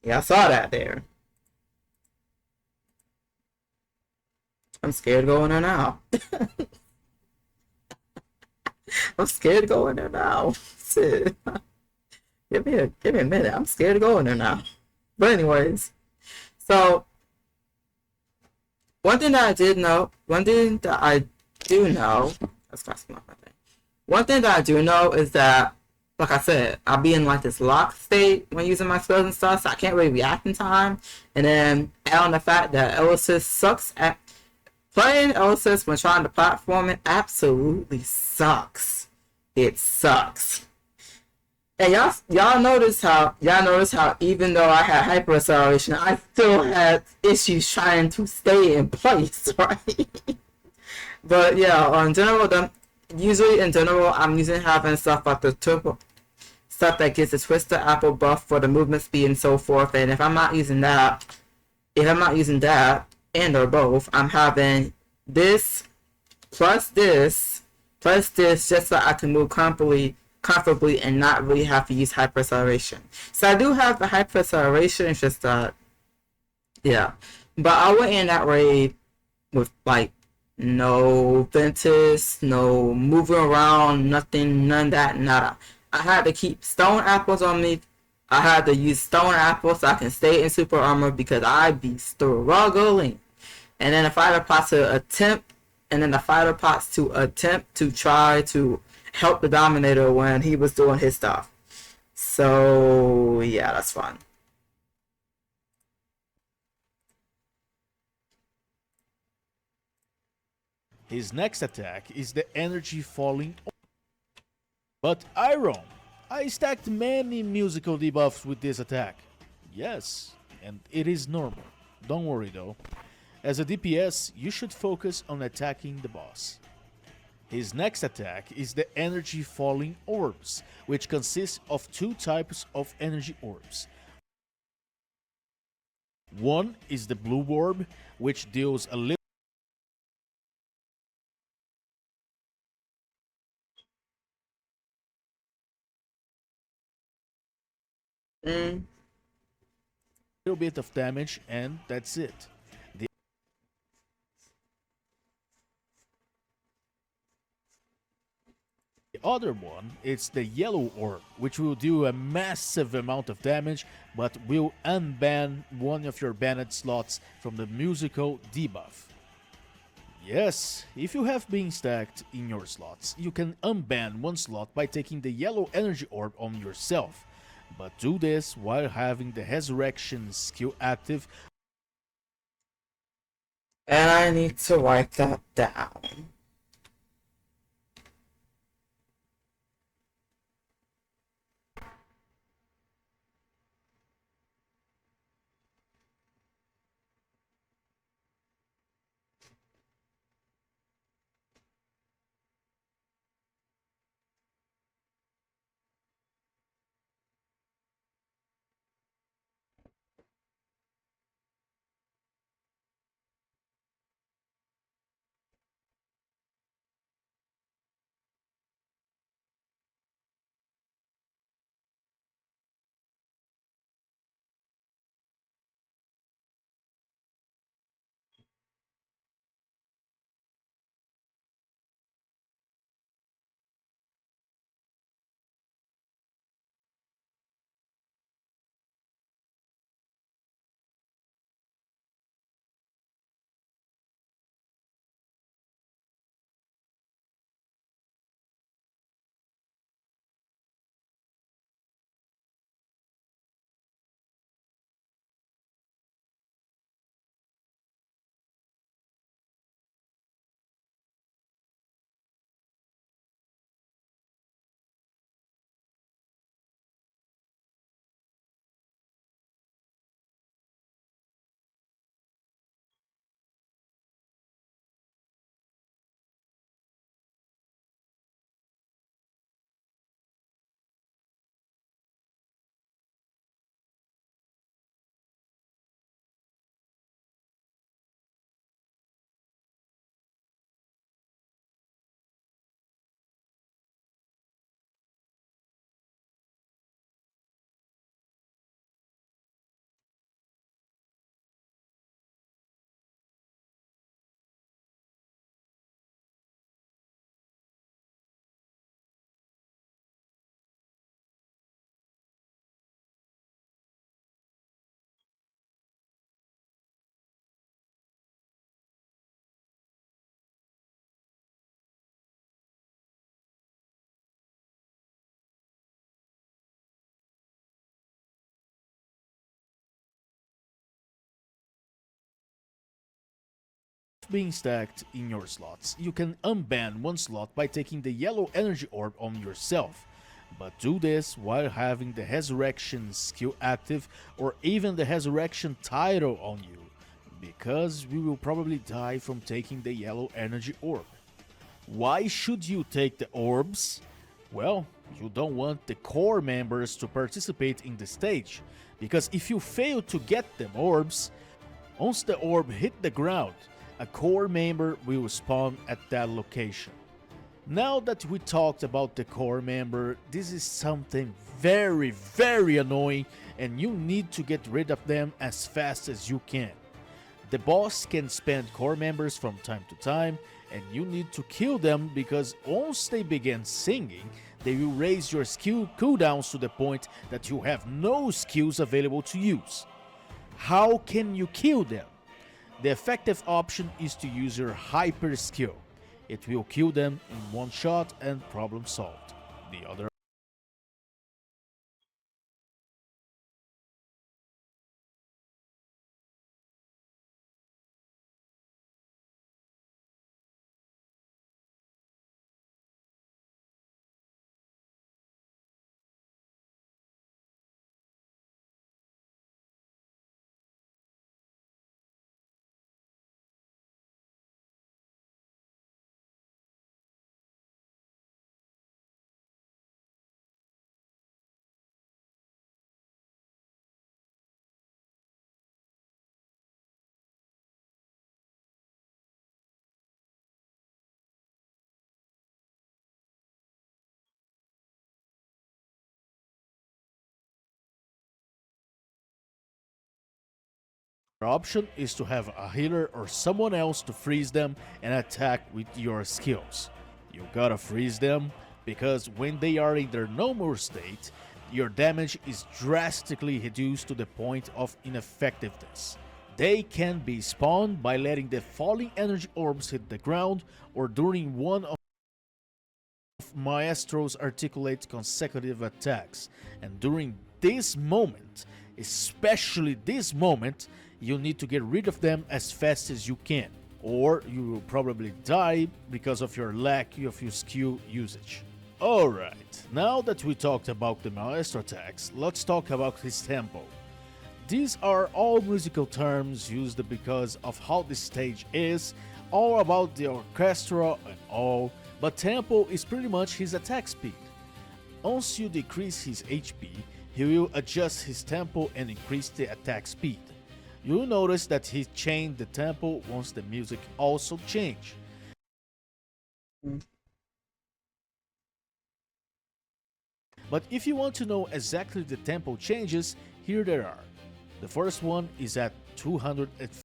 yeah, I saw that there. I'm scared going there now. I'm scared to go in there now. Shit. Give me a minute. I'm scared to go in there now. But anyways, so one thing that I do know, that's crossing off my thing. One thing that I do know is that, like I said, I'll be in like this lock state when using my skills and stuff, so I can't really react in time. And then add on the fact that Elysis sucks at playing Elysis when trying to platform it absolutely sucks. It sucks. And y'all notice how even though I had hyper acceleration, I still had issues trying to stay in place, right? But yeah, in general, usually in general, I'm using having stuff like the turbo stuff that gives the twister apple buff for the movement speed and so forth. And if I'm not using that and or both, I'm having this plus this just so I can move comfortably and not really have to use hyper acceleration. So I do have the hyper acceleration. It's just yeah. But I went in that raid with like no Ventus, no moving around, nothing, none of that, nada. I had to keep stone apples on me. I had to use stone apples so I can stay in super armor because I'd be struggling. And then the fighter pots to attempt, and then the fighter pots to attempt to try to help the Dominator when he was doing his stuff. So yeah, that's fun. His next attack is the energy falling. But Iron, I stacked many musical debuffs with this attack. Yes, and it is normal. Don't worry though. As a DPS, you should focus on attacking the boss. His next attack is the energy falling orbs, which consists of two types of energy orbs. One is the blue orb, which deals a little Mm. bit of damage, and that's it. The other one is the yellow orb, which will do a massive amount of damage, but will unban one of your banned slots from the musical debuff. Yes, if you have been stacked in your slots, you can unban one slot by taking the yellow energy orb on yourself. But do this while having the resurrection skill active. And I need to write that down. being stacked in your slots, you can unban one slot by taking the yellow energy orb on yourself. But do this while having the Resurrection skill active or even the Resurrection title on you, because we will probably die from taking the yellow energy orb. Why should you take the orbs? Well, you don't want the core members to participate in the stage, because if you fail to get them orbs, once the orb hit the ground, a core member will spawn at that location. Now that we talked about the core member, this is something very annoying and you need to get rid of them as fast as you can. The boss can spend core members from time to time and you need to kill them because once they begin singing, they will raise your skill cooldowns to the point that you have no skills available to use. How can you kill them? The effective option is to use your hyper skill. It will kill them in one shot and problem solved. The other option is to have a healer or someone else to freeze them and attack with your skills. You gotta freeze them because when they are in their normal state, your damage is drastically reduced to the point of ineffectiveness. They can be spawned by letting the falling energy orbs hit the ground or during one of Maestro's articulate consecutive attacks, and during this moment, especially this moment, you need to get rid of them as fast as you can, or you will probably die because of your lack of your skill usage. Alright, now that we talked about the Maestro attacks, let's talk about his tempo. These are all musical terms used because of how the stage is, all about the orchestra and all, but tempo is pretty much his attack speed. Once you decrease his HP, he will adjust his tempo and increase the attack speed. You'll notice that he changed the tempo once the music also changed. But if you want to know exactly the tempo changes, here they are. The first one is at 250.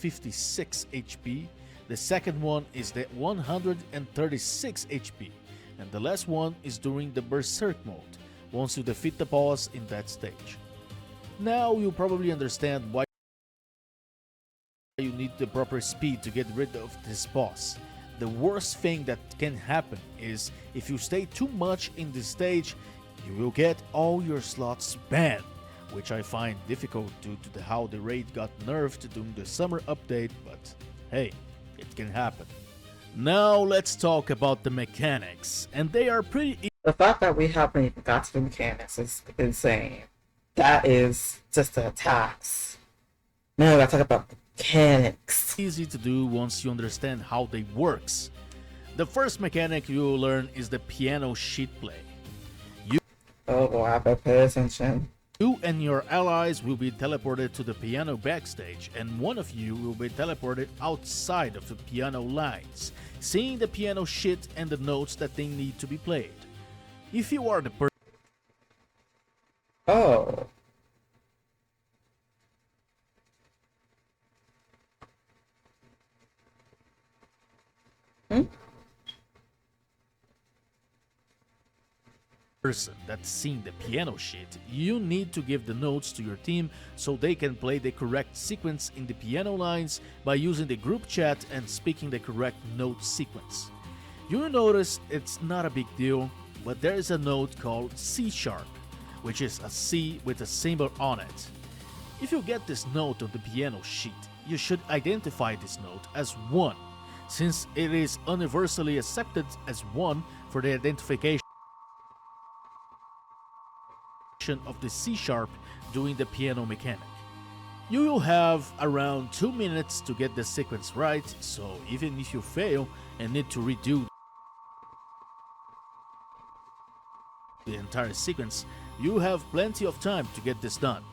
HP, the second one is the 136 HP, and the last one is during the Berserk mode, once you defeat the boss in that stage. Now you'll probably understand why you need the proper speed to get rid of this boss. The worst thing that can happen is if you stay too much in this stage, you will get all your slots banned, which I find difficult due to how the raid got nerfed during the summer update, but hey, it can happen. Now let's talk about the mechanics, and they are pretty The fact that we haven't even got to the mechanics is insane. That is just the attacks. Now we gotta talk about the mechanics. easy to do once you understand how they works. The first mechanic you will learn is the piano sheet play. Oh boy, I better pay attention. You and your allies will be teleported to the piano backstage, and one of you will be teleported outside of the piano lines, seeing the piano sheet and the notes that they need to be played. If you are the person Oh. Hmm? that's seeing the piano sheet, you need to give the notes to your team so they can play the correct sequence in the piano lines by using the group chat and speaking the correct note sequence. You'll notice it's not a big deal, but there is a note called C sharp, which is a C with a symbol on it. If you get this note on the piano sheet, you should identify this note as 1, since it is universally accepted as 1 for the identification of the C sharp during the piano mechanic. You will have around 2 minutes to get the sequence right, so even if you fail and need to redo the entire sequence, you have plenty of time to get this done.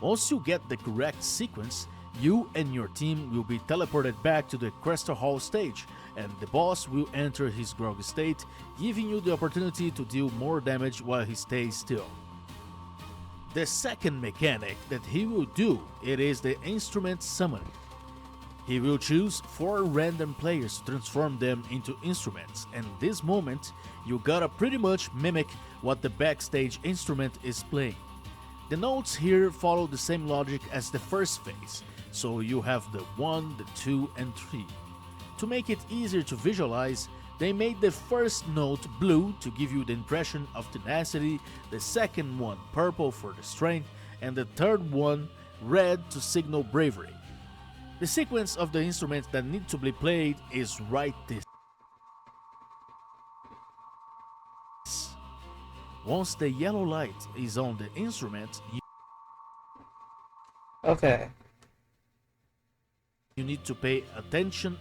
Once you get the correct sequence, you and your team will be teleported back to the Crystal Hall stage, and the boss will enter his grog state, giving you the opportunity to deal more damage while he stays still. The second mechanic that he will do, it is the instrument summoning. He will choose 4 random players to transform them into instruments, and this moment you gotta pretty much mimic what the backstage instrument is playing. The notes here follow the same logic as the first phase, so you have the 1, the 2 and 3. To make it easier to visualize, they made the first note blue to give you the impression of tenacity, the second one purple for the strength, and the third one red to signal bravery. The sequence of the instruments that need to be played is right this. Once the yellow light is on the instrument, Okay. you need to pay attention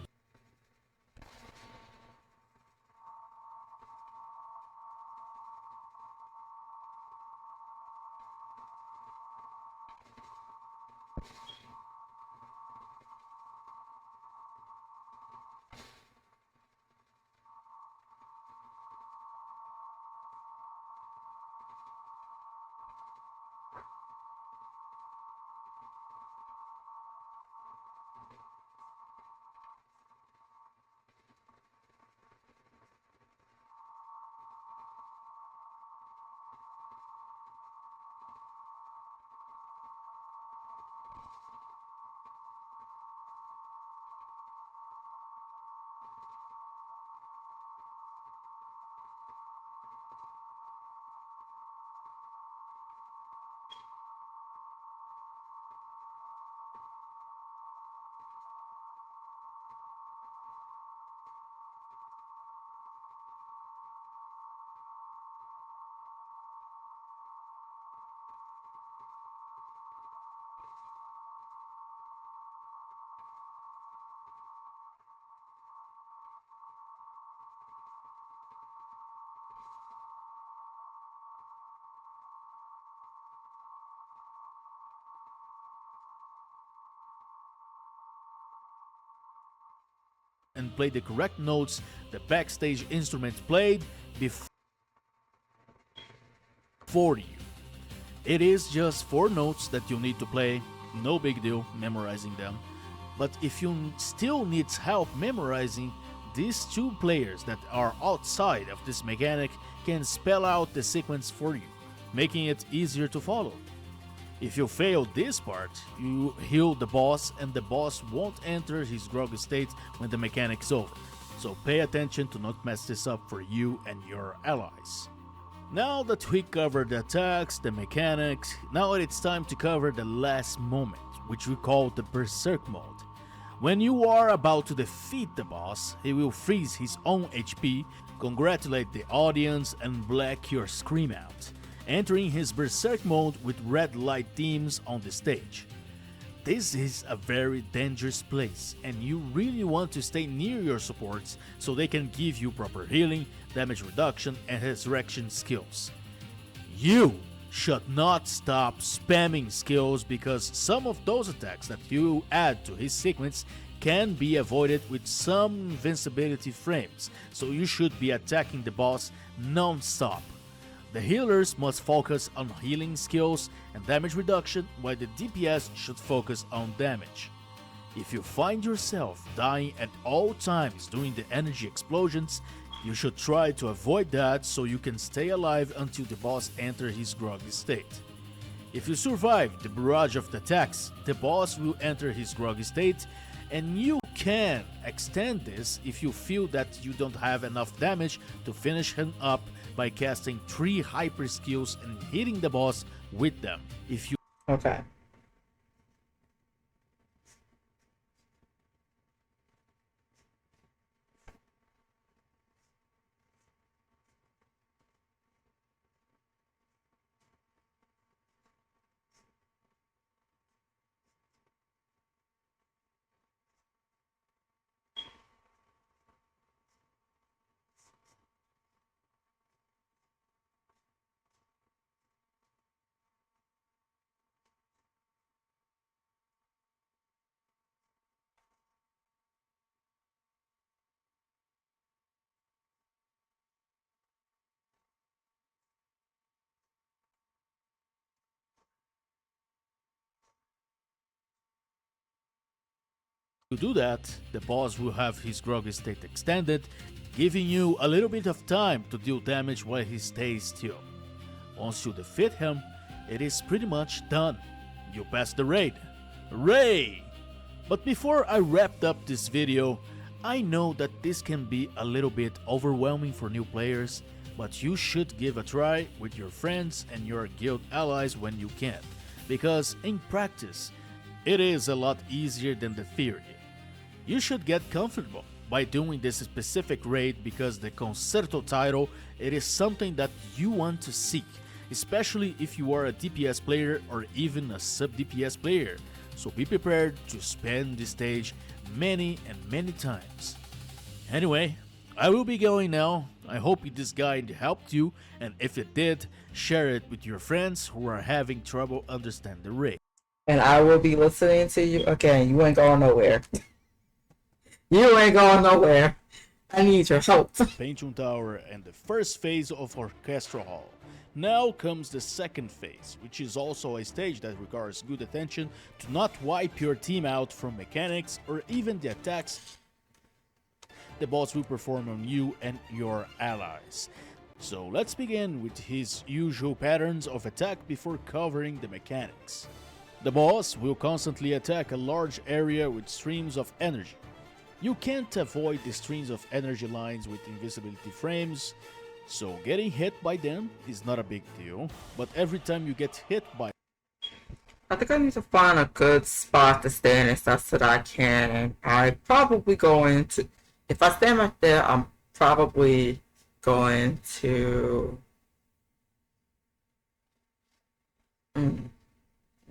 and play the correct notes the backstage instrument played before you. It is just 4 notes that you need to play, no big deal memorizing them. But if you still need help memorizing, these 2 players that are outside of this mechanic can spell out the sequence for you, making it easier to follow. If you fail this part, you heal the boss and the boss won't enter his grog state when the mechanic's over. So pay attention to not mess this up for you and your allies. Now that we covered the attacks, the mechanics, now it's time to cover the last moment, which we call the Berserk mode. When you are about to defeat the boss, he will freeze his own HP, congratulate the audience and black your scream out, entering his Berserk mode with red light themes on the stage. This is a very dangerous place, and you really want to stay near your supports so they can give you proper healing, damage reduction and resurrection skills. You should not stop spamming skills because some of those attacks that you add to his sequence can be avoided with some invincibility frames, so you should be attacking the boss non-stop. The healers must focus on healing skills and damage reduction, while the DPS should focus on damage. If you find yourself dying at all times during the energy explosions, you should try to avoid that so you can stay alive until the boss enters his groggy state. If you survive the barrage of attacks, the boss will enter his groggy state, and you can extend this if you feel that you don't have enough damage to finish him up by casting 3 hyper skills and hitting the boss with them. If you Okay. do that, the boss will have his groggy state extended, giving you a little bit of time to deal damage while he stays still. Once you defeat him, it is pretty much done. You pass the raid. Hooray! But before I wrapped up this video, I know that this can be a little bit overwhelming for new players, but you should give a try with your friends and your guild allies when you can, because in practice, it is a lot easier than the theory. You should get comfortable by doing this specific raid because the Concerto title, it is something that you want to seek, especially if you are a DPS player or even a sub-DPS player, so be prepared to spend this stage many and many times. Anyway, I will be going now. I hope this guide helped you, and if it did, share it with your friends who are having trouble understanding the raid. And I will be listening to you again. You ain't going nowhere. You ain't going nowhere. I need your help. Serpentium Tower and the first phase of Orchestra Hall. Now comes the second phase, which is also a stage that requires good attention to not wipe your team out from mechanics or even the attacks the boss will perform on you and your allies. So let's begin with his usual patterns of attack before covering the mechanics. The boss will constantly attack a large area with streams of energy. You can't avoid the streams of energy lines with invisibility frames, so getting hit by them is not a big deal, but every time you get hit by I think I need to find a good spot to stand as best that I can, and I probably going to, if I stand right there, I'm probably going to,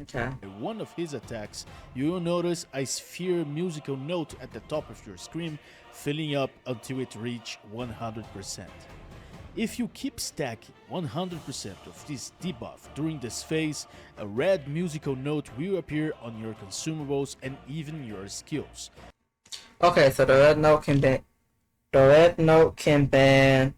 okay. one of his attacks, you will notice a sphere musical note at the top of your screen filling up until it reaches 100%. If you keep stacking 100% of this debuff during this phase, a red musical note will appear on your consumables and even your skills. Okay, so the red note can ban. The red note can ban.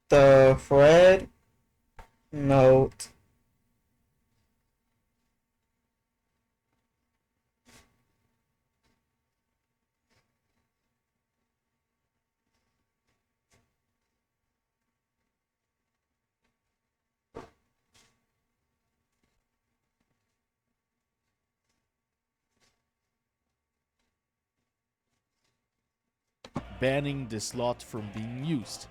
The red note banning the slot from being used.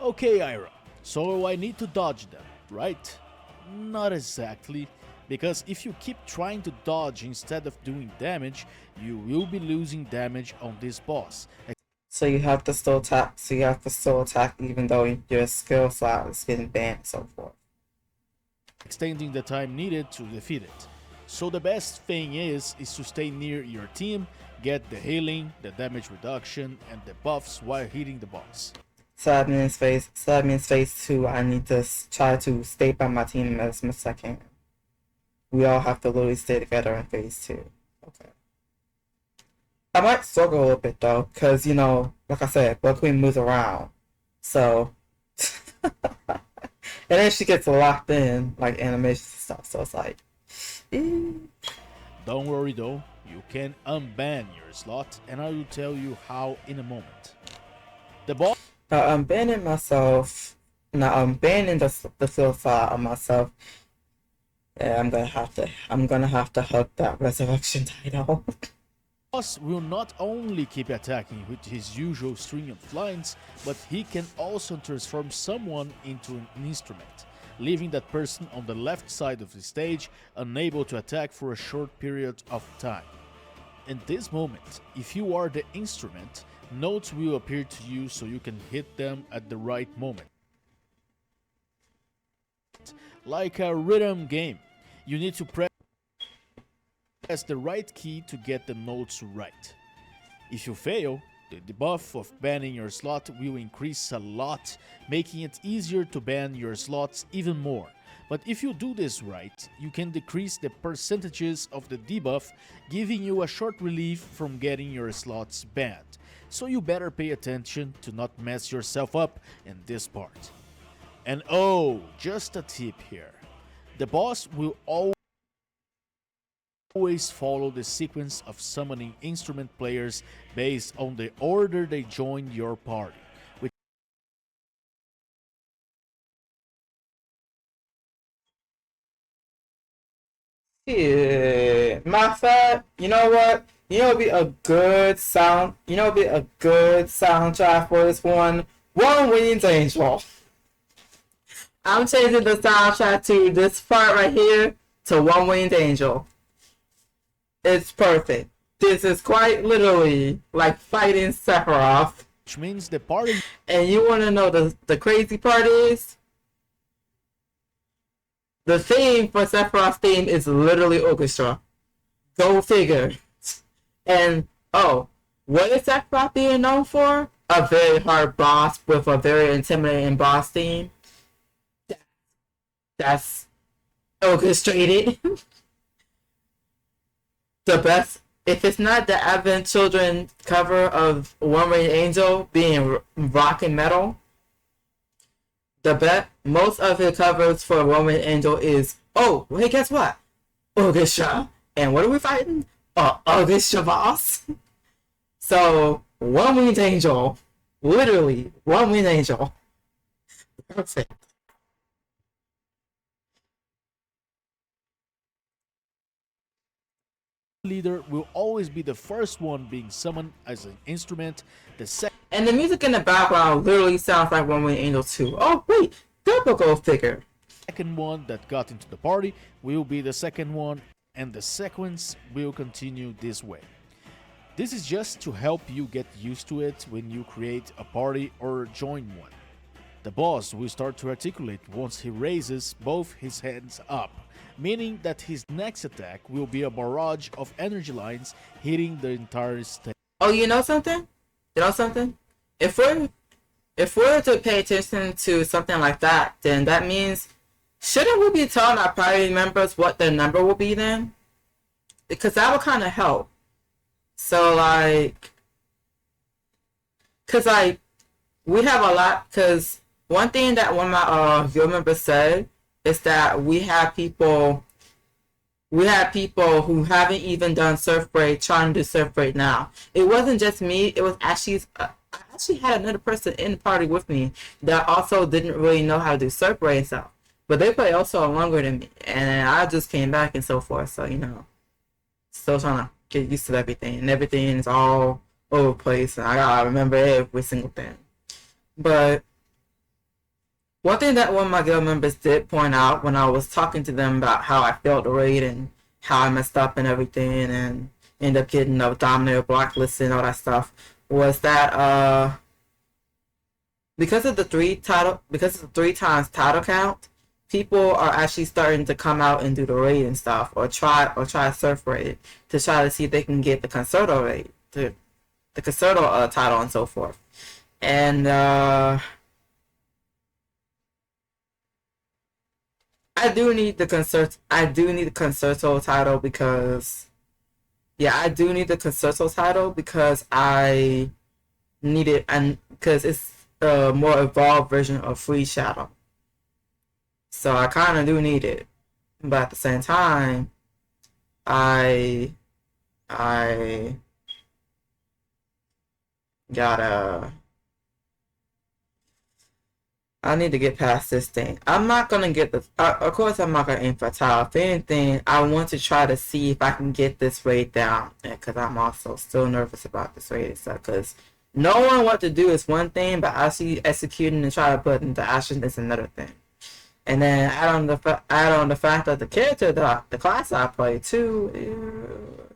Okay, Ira, so I need to dodge them, right? Not exactly, because if you keep trying to dodge instead of doing damage, you will be losing damage on this boss. So you have to still attack. So you have to still attack even though your skill slot is getting banned and so forth. Extending the time needed to defeat it. So the best thing is to stay near your team, get the healing, the damage reduction, and the buffs while hitting the boss. So that means phase 2, I need to try to stay by my team as much as I can. We all have to literally stay together in phase 2. Okay. I might struggle a little bit though, because, you know, like I said, Blood Queen moves around. So, and then she gets locked in, like animation stuff, so it's like, Don't worry though, you can unban your slot, and I will tell you how in a moment. The boss. Now I'm banning myself. Now I'm banning the field file on myself. Yeah, I'm gonna have to hug that resurrection title. Boss will not only keep attacking with his usual string of lines, but he can also transform someone into an instrument, leaving that person on the left side of the stage unable to attack for a short period of time. In this moment, if you are the instrument, notes will appear to you so you can hit them at the right moment. Like a rhythm game, you need to press the right key to get the notes right. If you fail, the debuff of banning your slot will increase a lot, making it easier to ban your slots even more. But if you do this right, you can decrease the percentages of the debuff, giving you a short relief from getting your slots banned. So you better pay attention to not mess yourself up in this part. And oh, just a tip here. The boss will always follow the sequence of summoning instrument players based on the order they joined your party. Yeah, matter of fact, you know what? You know, it'd be a good sound. You know, it'd be a good soundtrack for this one. One Winged Angel. I'm changing the soundtrack to this part right here to One Winged Angel. It's perfect. This is quite literally like fighting Sephiroth. Which means the party. And you want to know the crazy part is? The theme for Sephiroth's theme is literally orchestra. Go figure. And, oh, what is Sephiroth being known for? A very hard boss with a very intimidating boss theme. That's orchestrated. The best, if it's not the Advent Children cover of One Winged Angel being rock and metal, most of the covers for One Winged Angel is, oh, hey, guess what? Orchestra. And what are we fighting? Orchestra boss. So, One Winged Angel. Literally, One Winged Angel. Perfect. Leader will always be the first one being summoned as an instrument. And the music in the background literally sounds like One Winged Angel 2. Oh, wait, go figure. Second one that got into the party will be the second one, and the sequence will continue this way. This is just to help you get used to it when you create a party or join one. The boss will start to articulate once he raises both his hands up, meaning that his next attack will be a barrage of energy lines hitting the entire stage. Oh, you know something? You know something? If we're to pay attention to something like that, then that means, shouldn't we be telling our party members what their number will be then? Because that would kind of help. So, like, because, like, we have a lot, because one thing that one of my guild members said is that we have people who haven't even done Surf Raid trying to do Surf Raid now. It wasn't just me, it was actually, I actually had another person in the party with me that also didn't really know how to do Surf Raid and stuff. But they play also longer than me, and I just came back and so forth, so, you know, still trying to get used to everything, and everything is all over the place, and I gotta remember every single thing. But one thing that one of my guild members did point out when I was talking to them about how I failed the raid and how I messed up and everything and ended up getting a Dominator blacklisted and all that stuff was that because of the 3 times title count, people are actually starting to come out and do the raid and stuff, or try surf raid to try to see if they can get the concerto raid, the concerto title and so forth. And I do need the concerto title because I do need the concerto title because I need it, and because it's a more evolved version of Free Shadow. So I kind of do need it, but at the same time, I I gotta I need to get past this thing. I'm not gonna get the. Of course, I'm not gonna aim for title. If anything, I want to try to see if I can get this raid down, because I'm also still nervous about this raid and stuff. Because knowing what to do is one thing, but actually executing and trying to put into action is another thing. And then add on the fact that the character, the class I play too,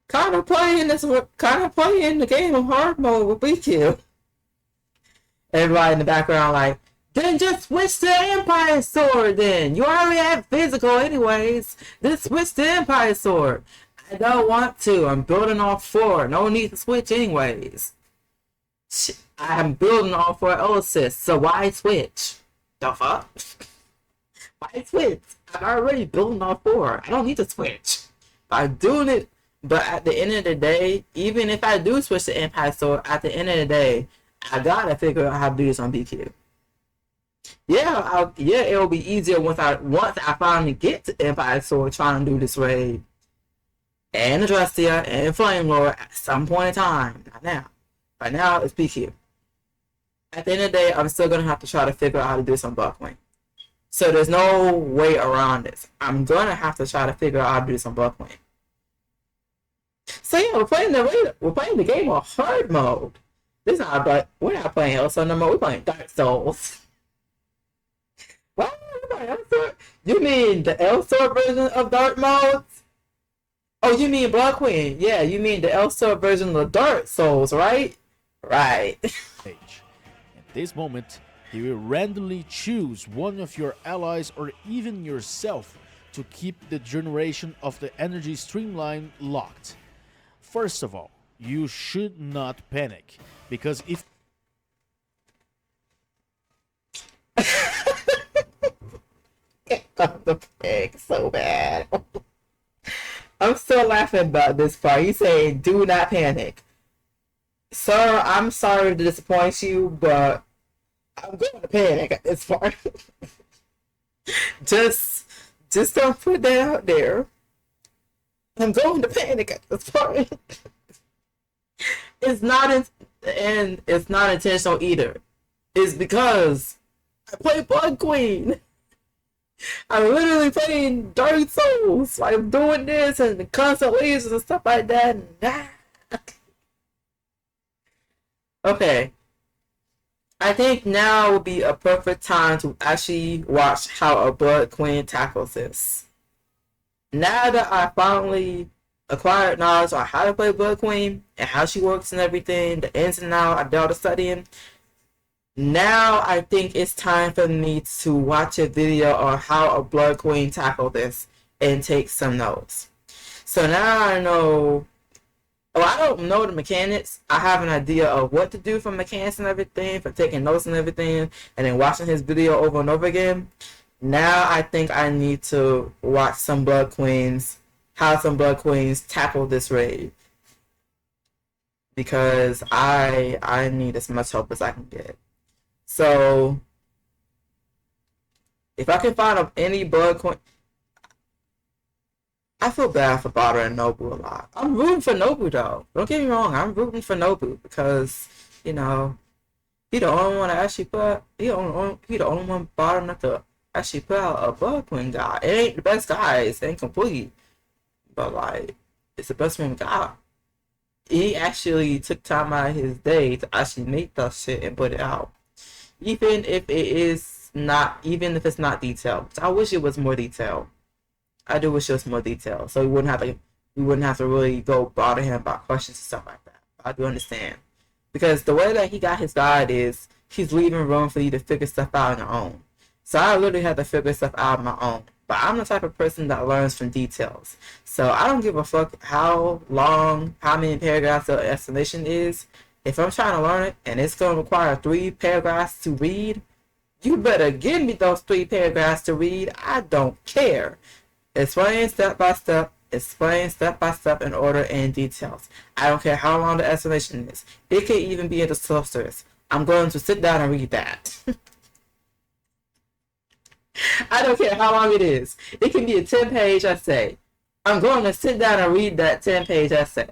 kind of playing the game of hard mode with BQ. Everybody in the background like, then just switch to Empire Sword then. You already have physical anyways. Just switch to Empire Sword. I don't want to. I'm building off 4. No need to switch anyways. I'm building off 4 Elysis, so why switch? The fuck? Why switch? I'm already building off 4. I don't need to switch. I'm doing it, but at the end of the day, even if I do switch to Empire Sword, at the end of the day, I gotta figure out how to do this on BQ. It'll be easier once I finally get to Empire Sword trying to do this raid and Adrestia and Flame Lord at some point in time. Not now. Right now it's BQ. At the end of the day, I'm still gonna have to try to figure out how to do this on Buckwing. So there's no way around this. I'm gonna have to try to figure out how to do this on Buckwing. So yeah, we're playing the game on hard mode. We're not playing Elsa no more. We're playing Dark Souls. Why are we playing Elsa? You mean the Elsa version of Dark Modes? Oh, you mean Blood Queen? Yeah, you mean the Elsa version of Dark Souls, right? Right. At this moment, he will randomly choose one of your allies or even yourself to keep the generation of the energy streamline locked. First of all, you should not panic, because if the pig so bad. I'm still laughing about this part. He's saying, "Do not panic." Sir, I'm sorry to disappoint you, but I'm going to panic at this part. just don't put that out there. I'm going to panic at this part. It's not intentional either. It's because I play Blood Queen. I'm literally playing Dark Souls. I'm doing this and the constellations and stuff like that. Okay. I think now would be a perfect time to actually watch how a Blood Queen tackles this. Now that I finally acquired knowledge on how to play Blood Queen and how she works and everything, the ins and outs I did all the studying. Now I think it's time for me to watch a video on how a Blood Queen tackle this and take some notes. So now I know. Oh, I don't know the mechanics. I have an idea of what to do for mechanics and everything, for taking notes and everything, and then watching his video over and over again. Now I think I need to watch some Blood Queens, how some Blood Queens tackle this raid. Because I need as much help as I can get. So, if I can find any Blood Queen... I feel bad for Bada and Nobu a lot. I'm rooting for Nobu though. Don't get me wrong, I'm rooting for Nobu because, you know, he the only one to actually put... He the only one Bada enough to actually put out a Blood Queen guy. It ain't the best guy, it's incomplete. But like, it's the best one we got. He actually took time out of his day to actually make that shit and put it out. Even if it's not detailed. I wish it was more detailed. I do wish it was more detailed. So we wouldn't have to really go bother him about questions and stuff like that. I do understand. Because the way that he got his guide is he's leaving room for you to figure stuff out on your own. So I literally had to figure stuff out on my own. But I'm the type of person that learns from details. So I don't give a fuck how long, how many paragraphs the explanation is. If I'm trying to learn it and it's going to require 3 paragraphs to read, you better give me those 3 paragraphs to read. I don't care. Explain step by step. Explain step by step in order and details. I don't care how long the explanation is. It could even be in the sources. I'm going to sit down and read that. I don't care how long it is. It can be a 10-page essay. I'm going to sit down and read that 10-page essay.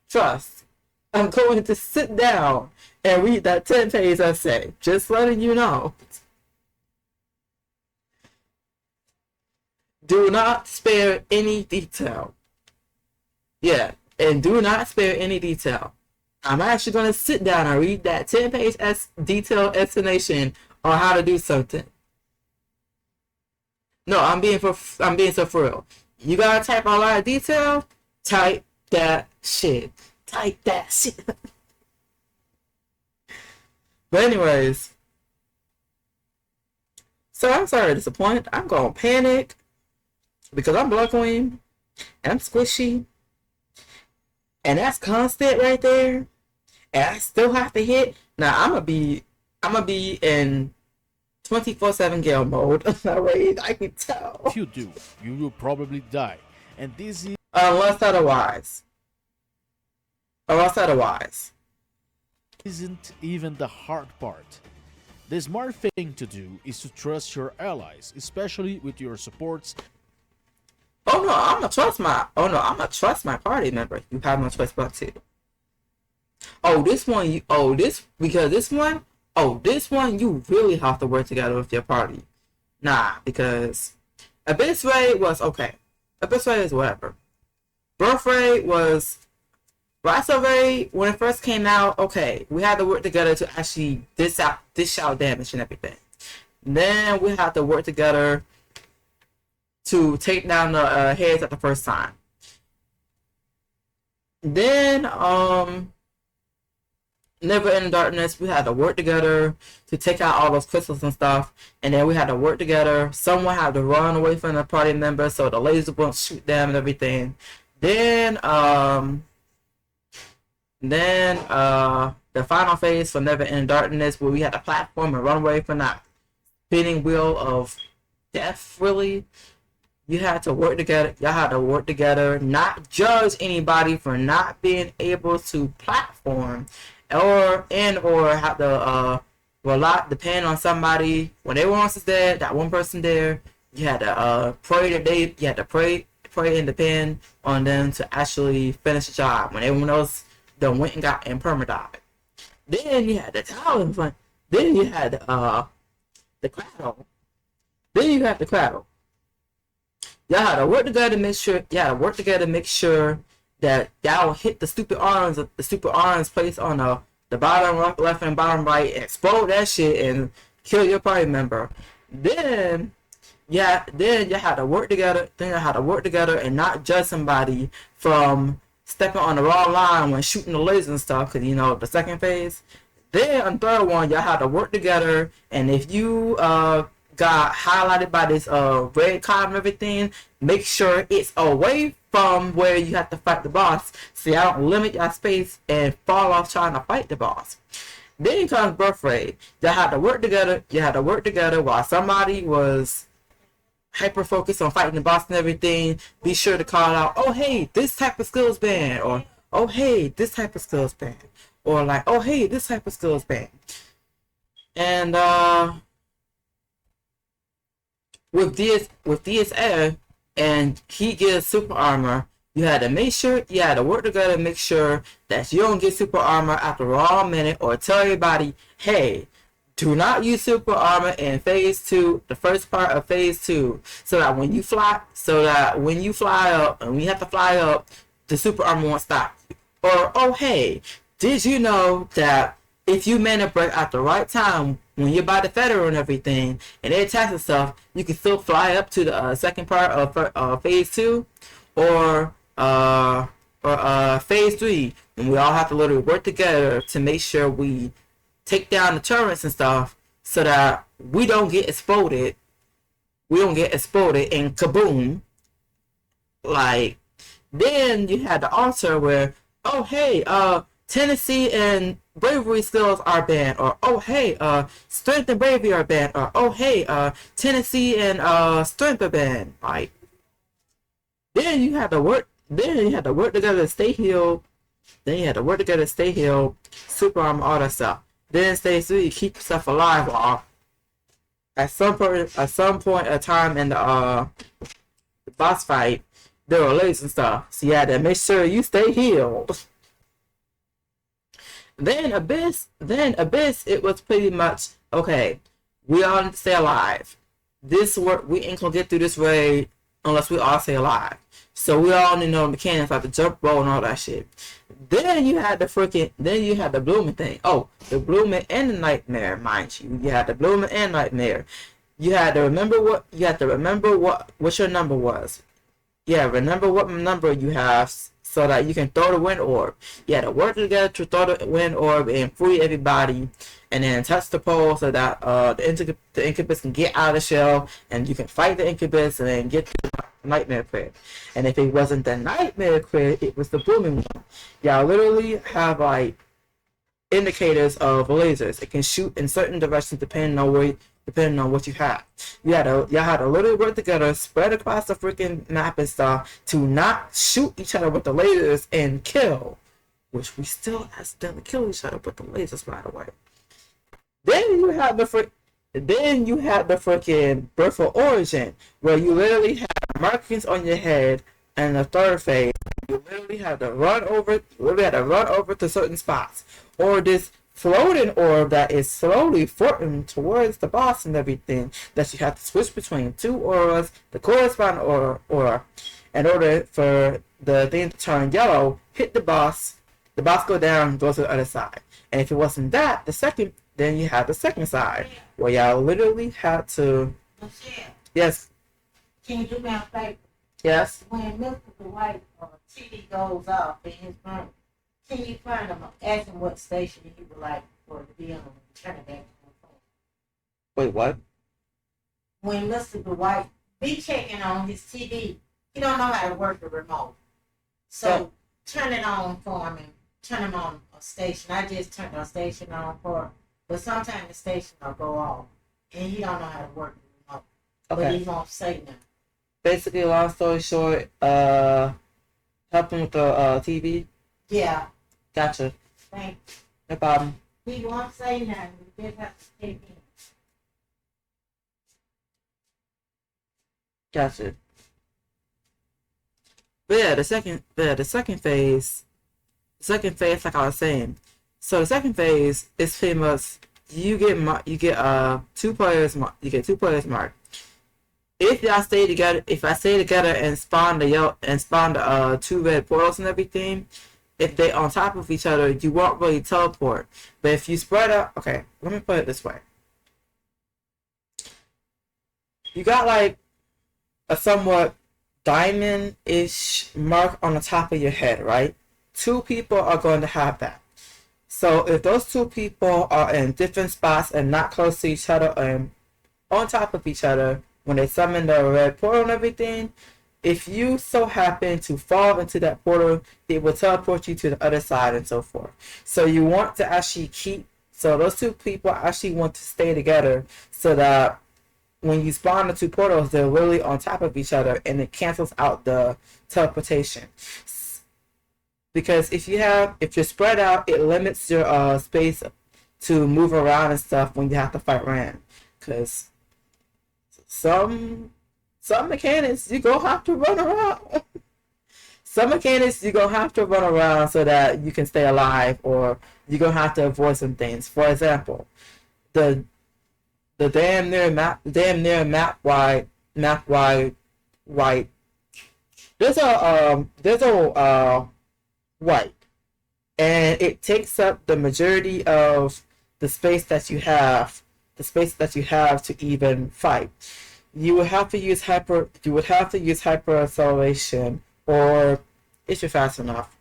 Trust. I'm going to sit down and read that 10-page essay. Just letting you know. Do not spare any detail. Yeah, and do not spare any detail. I'm actually going to sit down and read that 10-page detailed explanation on how to do something. No, I'm being so for real. You gotta type a lot of detail? Type that shit. Type that shit. But anyways. So I'm sorry to disappoint. I'm gonna panic. Because I'm Blood Queen. And I'm squishy. And that's constant right there. And I still have to hit. Now I'm gonna be in 24/7 Gale mode. Raid, I can tell. If you do, you will probably die. And this is... Unless otherwise. Isn't even the hard part. The smart thing to do is to trust your allies, especially with your supports. I'm gonna trust my party member. You have no choice but to. This one you really have to work together with your party. Nah, because Abyss Raid was okay. Abyss Raid is whatever. Birth Raid was... Rasa Raid, when it first came out, okay, we had to work together to actually dish out damage and everything. Then we had to work together to take down the heads at the first time. Then, Never in Darkness, we had to work together to take out all those crystals and stuff. And then we had to work together. Someone had to run away from the party member so the laser won't shoot them and everything. Then, the final phase for Never in Darkness, where we had to platform and run away from that spinning wheel of death, really. You had to work together. Y'all had to work together, not judge anybody for not being able to platform, or have to depend on somebody when everyone else is there. That one person there, you had to pray and depend on them to actually finish the job when everyone else done went and got perma-died. Then you had the talent fund. Then you had the cradle. Then you had the cradle. Y'all had to work together to make sure. That y'all hit the stupid arms placed on the bottom left and bottom right, and explode that shit and kill your party member. Then you had to work together. Then you had to work together and not judge somebody from stepping on the wrong line when shooting the lasers and stuff, because the second phase. Then on the third one, y'all had to work together, and if you got highlighted by this red card and everything, make sure it's away from where you have to fight the boss, so y'all don't limit your space and fall off trying to fight the boss. Then comes Birth Raid. Y'all had to work together. You had to work together while somebody was hyper focused on fighting the boss and everything. Be sure to call out, oh hey, this type of skills banned, or oh hey, this type of skills banned, or like, oh hey, this type of skills banned. And with DSF and he gets super armor, you had to work together to make sure that you don't get super armor at the wrong minute, or tell everybody, hey, do not use super armor in phase 2, the first part of phase 2, so that when you fly up and we have to fly up, the super armor won't stop you. Or, oh hey, did you know that if you mana break at the right time when you're by the federal and everything and they attack and stuff, you can still fly up to the second part of phase 2, or phase 3, and we all have to literally work together to make sure we take down the turrets and stuff so that we don't get exploded. We don't get exploded and kaboom. Like, then you had the altar where, oh hey, Tennessee and bravery skills are banned, or oh hey, strength and bravery are banned, or oh hey, Tennessee and strength are banned. Like, then you had to work. Then you had to work together to stay healed. Then you had to work together to stay healed, super armor, all that stuff. Then stay so you keep yourself alive. While at some point, a time in the boss fight, there were lasers and stuff. So you had to make sure you stay healed. Then Abyss, it was pretty much, okay, we all need to stay alive. This work, we ain't gonna get through this raid unless we all stay alive. So we all need to know the mechanics like the jump roll and all that shit. Then you had the blooming thing. Oh, the blooming and the nightmare, mind you. You had the blooming and nightmare. You had to remember what your number was. Yeah, remember what number you have so that you can throw the wind orb. You had to work together to throw the wind orb and free everybody, and then touch the pole so that the incubus can get out of the shell, and you can fight the incubus and then get the nightmare crit. And if it wasn't the nightmare crit, it was the booming one. Y'all literally have like indicators of lasers. It can shoot in certain directions depending on what you have. Y'all had to literally work together, spread across the freaking map and stuff to not shoot each other with the lasers and kill. Which we still accidentally kill each other with the lasers, by the way. Then you had the freaking Birth of Origin, where you literally have markings on your head, and the third phase, you literally had to run over to certain spots, or this floating orb that is slowly floating towards the boss and everything that you have to switch between two auras, the corresponding aura, in order for the thing to turn yellow, hit the boss go down, go to the other side. And if it wasn't that, then you have the second side, where y'all literally had to... Michelle, Yes. can you do me a favor? Yes. When Mr. Dwight TV goes off in his room, can you find him, ask him what station he would like for it to be on, and turn it back to the phone? Wait, what? When Mr. Dwight be checking on his TV, he don't know how to work the remote. So turn it on for him and turn him on a station. I just turned a station on for him, but sometimes the station will go off and he don't know how to work the remote. Okay. But he won't say nothing. Basically, long story short, help him with the TV. Yeah. Gotcha. Thank No problem. you. He won't say nothing. We just have to take him. Gotcha. But yeah, the second phase, like I was saying. So the second phase is pretty much you get 2 players marked. If y'all stay together, if I stay together and spawn the 2 red portals and everything, if they on top of each other, you won't really teleport. But if you spread out, okay, let me put it this way. You got like a somewhat diamond-ish mark on the top of your head, right? 2 people are going to have that. So if those 2 people are in different spots and not close to each other and on top of each other, when they summon the red portal and everything, if you so happen to fall into that portal, it will teleport you to the other side and so forth. So you want to actually so those 2 people actually want to stay together so that when you spawn the 2 portals, they're really on top of each other and it cancels out the teleportation. Because if you're spread out, it limits your space to move around and stuff when you have to fight Ran. Because some mechanics you gonna have to run around. Some mechanics you gonna have to run around so that you can stay alive, or you gonna have to avoid some things. For example, the damn near map wide. There's a white, and it takes up the majority of the space that you have. The space that you have to even fight. You would have to use hyper acceleration, or if you're fast enough,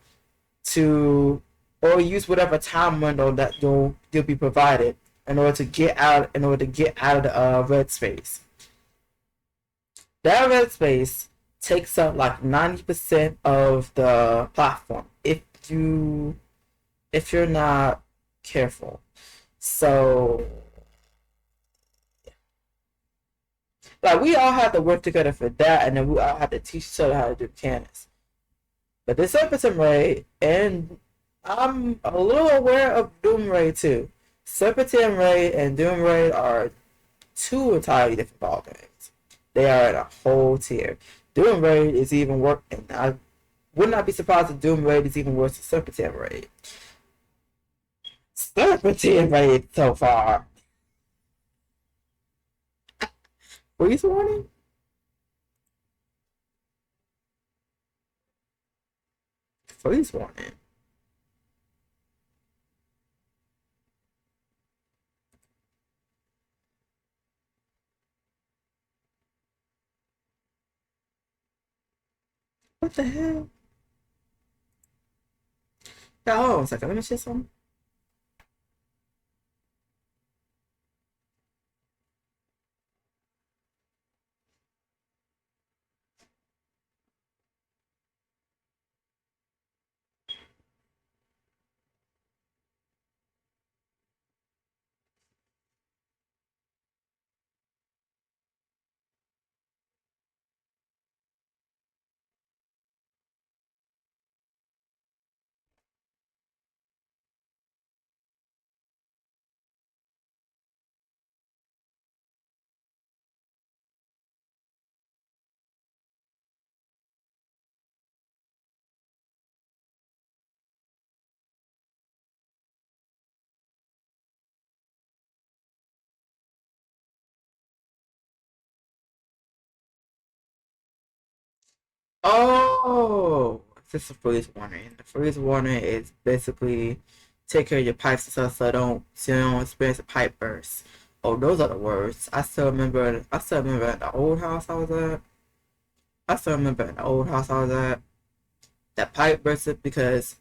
to or use whatever time window that you'll be provided in order to get out of the red space. That red space takes up like 90% of the platform if you're not careful. So like we all have to work together for that, and then we all have to teach each other how to do mechanics. But this Serpentium Raid, and I'm a little aware of Doom Raid too. Serpentium Raid and Doom Raid are two entirely different ball games. They are in a whole tier. Doom Raid is even worse, and I would not be surprised if Doom Raid is even worse than Serpentium Raid. Serpentium Raid so far. Freeze warning? Freeze warning. What the hell? Yeah, hold on a second. Let me see something. Oh, this is a freeze warning. The freeze warning is basically take care of your pipes and stuff so you don't experience a pipe burst. Oh, those are the words. I still remember at the old house I was at. That pipe bursted because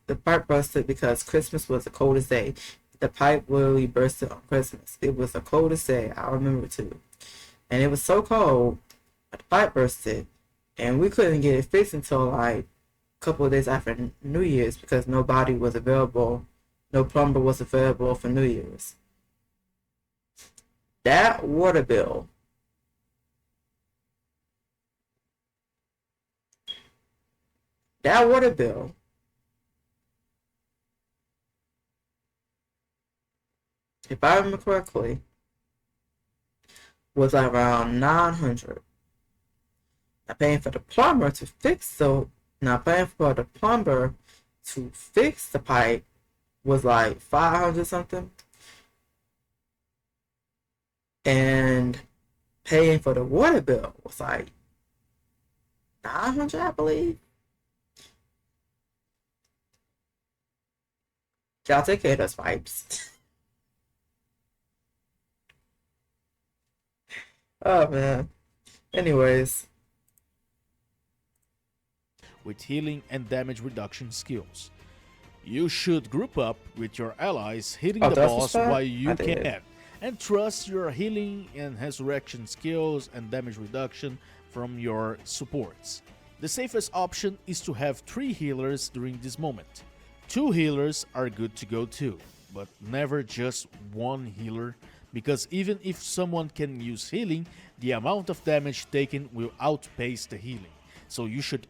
Christmas was the coldest day. The pipe literally bursted on Christmas. It was the coldest day. I remember too. And it was so cold, the pipe bursted, and we couldn't get it fixed until like a couple of days after New Year's because nobody was available. No plumber was available for New Year's. That water bill. That water bill. If I remember correctly, was around 900. Now paying for the plumber to fix the pipe was like 500 something, and paying for the water bill was like 900, I believe. Y'all take care of those pipes. Oh man. Anyways. With healing and damage reduction skills. You should group up with your allies hitting the boss while you can, and trust your healing and resurrection skills and damage reduction from your supports. The safest option is to have 3 healers during this moment. 2 healers are good to go too, but never just 1 healer, because even if someone can use healing, the amount of damage taken will outpace the healing. So you should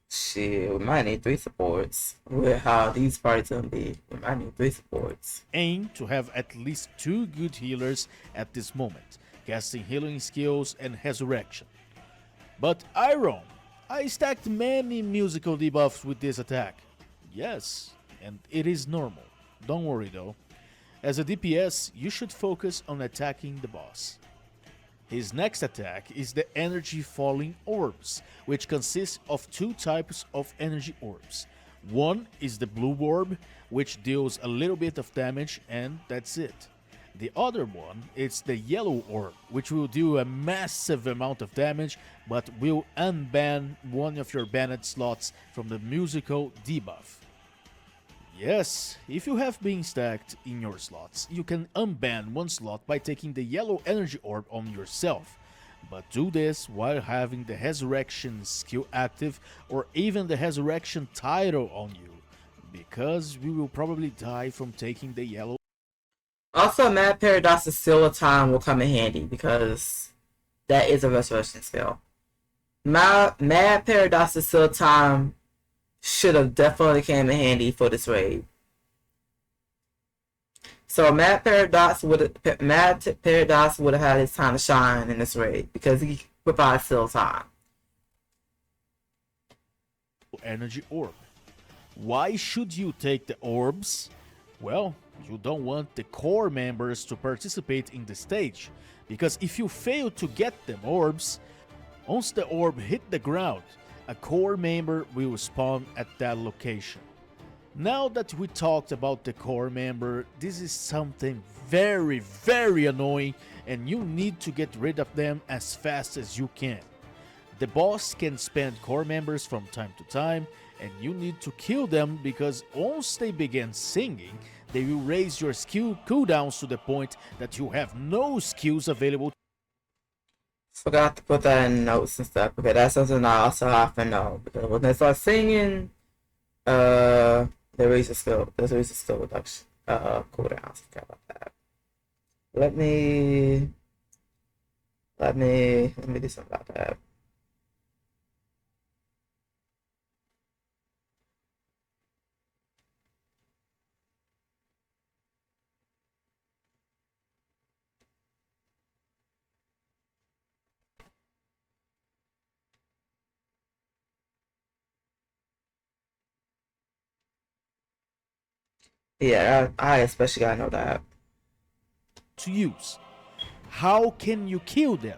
Shit, we might need 3 supports. With how these parties gonna be, we might need 3 supports. aim to have at least 2 good healers at this moment, casting healing skills and resurrection. But Iron, I stacked many musical debuffs with this attack. Yes, and it is normal. Don't worry though. As a DPS, you should focus on attacking the boss. His next attack is the Energy Falling Orbs, which consists of 2 types of energy orbs. One is the Blue Orb, which deals a little bit of damage, and that's it. The other one is the yellow orb, which will do a massive amount of damage but will unban one of your banned slots from the musical debuff. Yes, if you have been stacked in your slots, you can unban one slot by taking the yellow energy orb on yourself. But do this while having the Resurrection skill active or even the Resurrection title on you, because we will probably die from taking the yellow. Also, Mad Paradox's Seal of Time will come in handy because that is a resurrection skill. Mad Paradox's Seal of Time should have definitely came in handy for this raid. So Mad Paradox would have had his time to shine in this raid because he provides Seal of Time. Energy orb. Why should you take the orbs? Well, you don't want the core members to participate in the stage, because if you fail to get them orbs, once the orb hit the ground, a core member will spawn at that location. Now that we talked about the core member, this is something very, very annoying and you need to get rid of them as fast as you can. The boss can spend core members from time to time, and you need to kill them because once they begin singing, they will raise your skill cooldowns to the point that you have no skills available. Forgot to put that in notes and stuff. Okay, that's something I also have to know. Because when they start singing, there is a skill reduction, cooldowns. Forgot about that. Let me do something about that. Yeah, I especially gotta know that. To use. How can you kill them?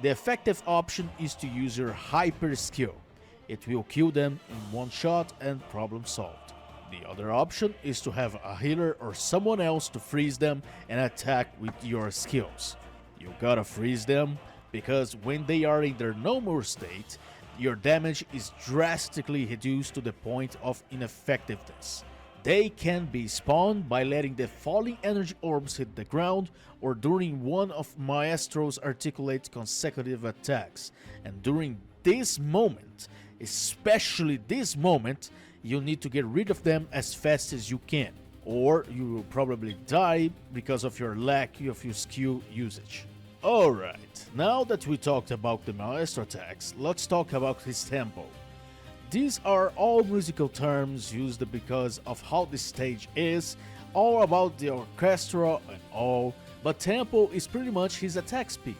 The effective option is to use your hyper skill. It will kill them in one shot and problem solved. The other option is to have a healer or someone else to freeze them and attack with your skills. You gotta freeze them because when they are in their normal state, your damage is drastically reduced to the point of ineffectiveness. They can be spawned by letting the falling energy orbs hit the ground or during one of Maestro's articulate consecutive attacks. And during this moment, especially this moment, you need to get rid of them as fast as you can, or you will probably die because of your lack of your skill usage. Alright, now that we talked about the Maestro attacks, let's talk about his tempo. These are all musical terms used because of how the stage is, all about the orchestra and all, but tempo is pretty much his attack speed.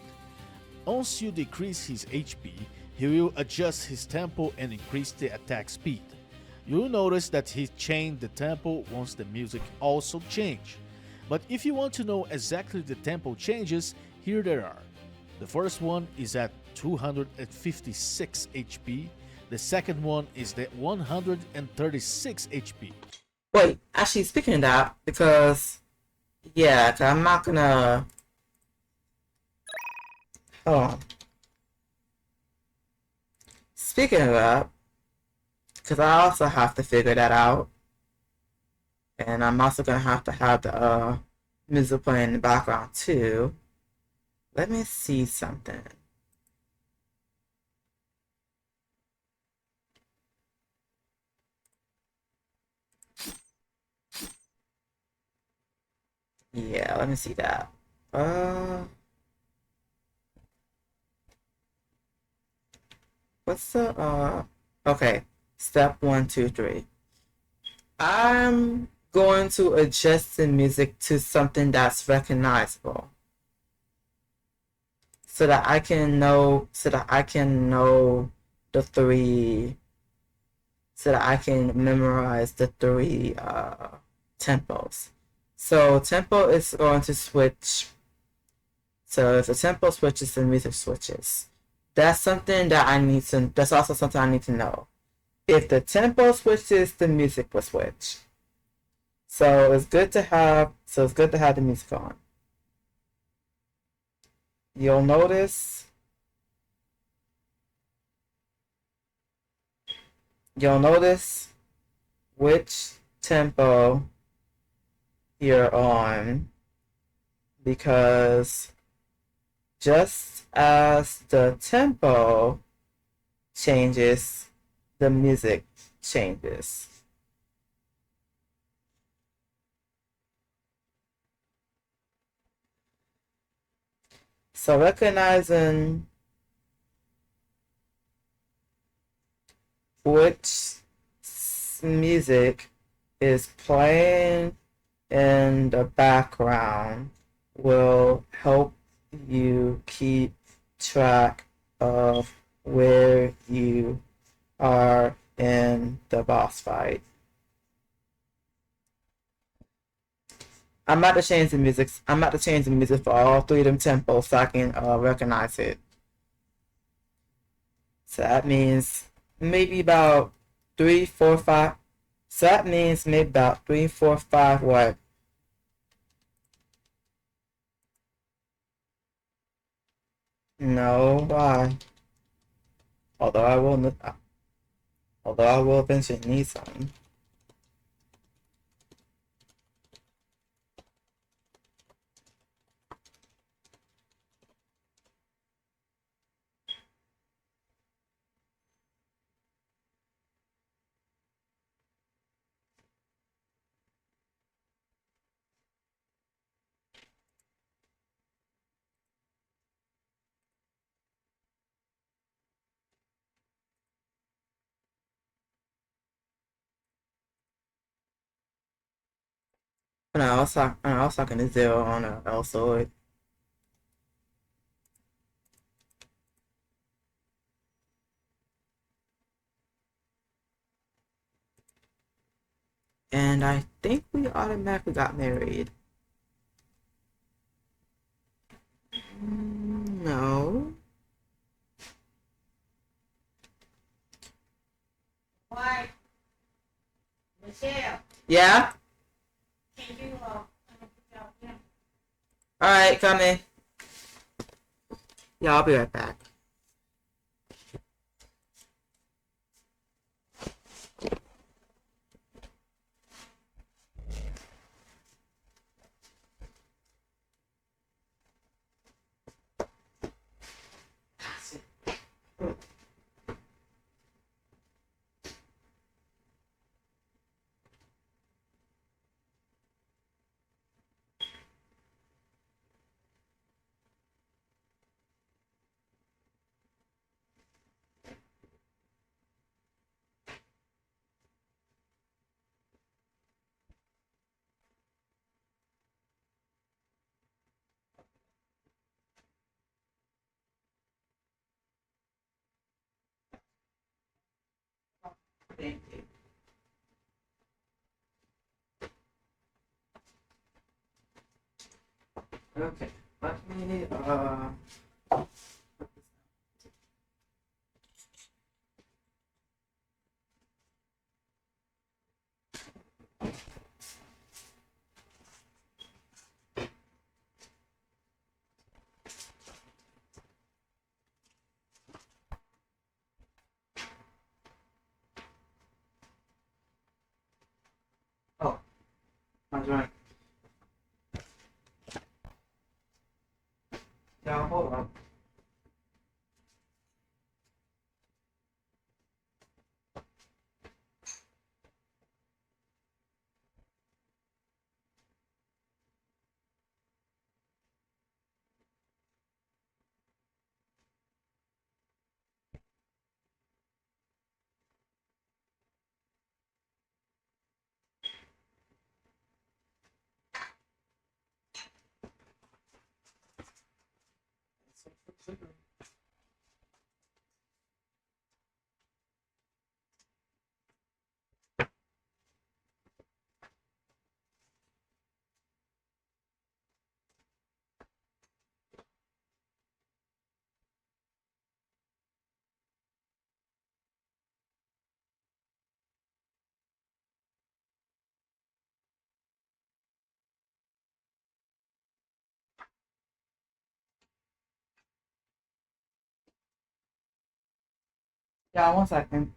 Once you decrease his HP, he will adjust his tempo and increase the attack speed. You'll notice that he changed the tempo once the music also changed. But if you want to know exactly the tempo changes, here they are. The first one is at 256 HP. The second one is the 136 HP. Wait, actually speaking of that, because yeah, 'cause I'm not gonna. Hold on. Speaking of that, because I also have to figure that out, and I'm also gonna have the music playing in the background too. Let me see something. Yeah, let me see that. What's the okay, step 1, 2, 3. I'm going to adjust the music to something that's recognizable. So that I can know the three, so that I can memorize the three tempos. So tempo is going to switch. So if the tempo switches, the music switches. That's something that that's also something I need to know. If the tempo switches, the music will switch. So it's good to have the music on. you'll notice which tempo you're on, because just as the tempo changes, the music changes. So recognizing which music is playing in the background will help you keep track of where you are in the boss fight. I'm about to change the music. I'm about to change the music for all three of them tempos so I can recognize it. So that means maybe about 3, 4, 5. So that means maybe about 3, 4, 5. What? No, why? Although I will, although I will eventually need some. And I was talking to Zero on a L sword. And I think we automatically got married. No. Why, Michelle? Yeah? Can you Alright, coming. Yeah, I'll be right back. Thank you. Okay, let me oh, my drink. Yeah, hold on. Yeah, 1 second.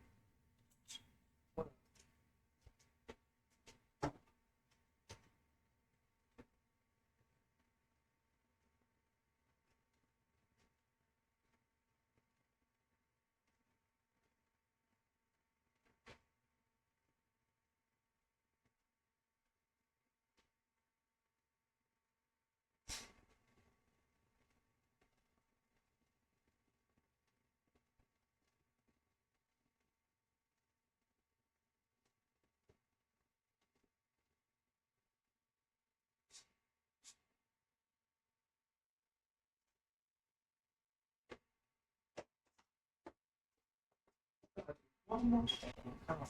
One more thing. Come on.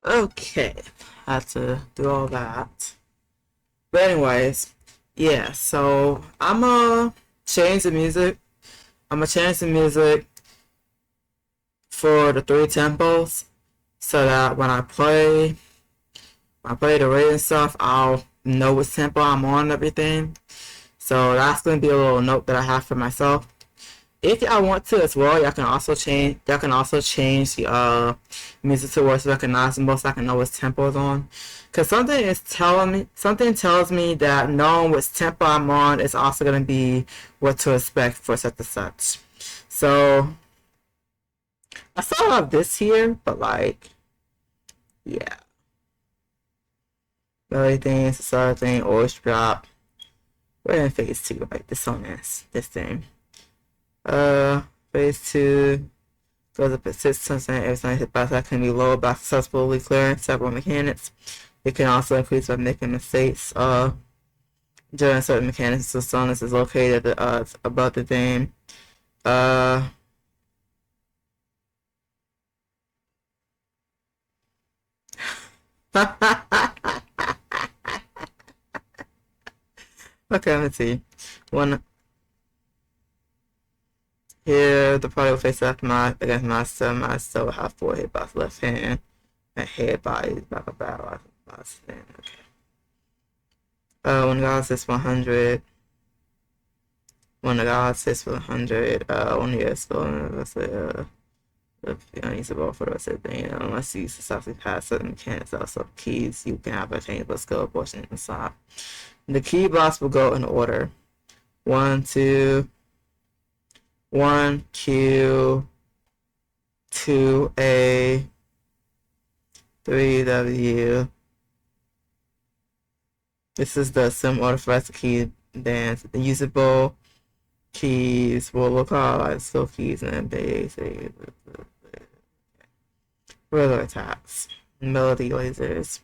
Okay, had to do all that. But anyways, yeah, so I'm change the music. I'm gonna change the music for the 3 tempos so that when I play the raid and stuff, I'll know what tempo I'm on and everything. So that's gonna be a little note that I have for myself. If y'all want to as well, y'all can also change the music to where it's recognizable so I can know what tempo is on. Cause something tells me that knowing what tempo I'm on is also gonna be what to expect for such and such. So I still have this here, but like, yeah. Melody things, this other thing, always drop. We're in phase 2, right? This thing. Phase 2 goes up at 6% every time hit by can be lowered by successfully clearing several mechanics. It can also increase by making mistakes. During certain mechanics, the sonus is located above the thing. Okay, let's see. One here, the party will face up against Master. Master will have 4 hit by left hand and head bodies back of battle. Okay. When God says 100. When the God says 100, when he is going, let's say, unusable for the rest of the thing, unless you successfully pass certain mechanics, also keys, you can have a changeable skill portion inside. The key blocks will go in order. 1, 2, 1, Q, 2, A, 3, W. This is the sim order for the key dance. The usable keys will look like skill keys and basic regular attacks. Melody lasers.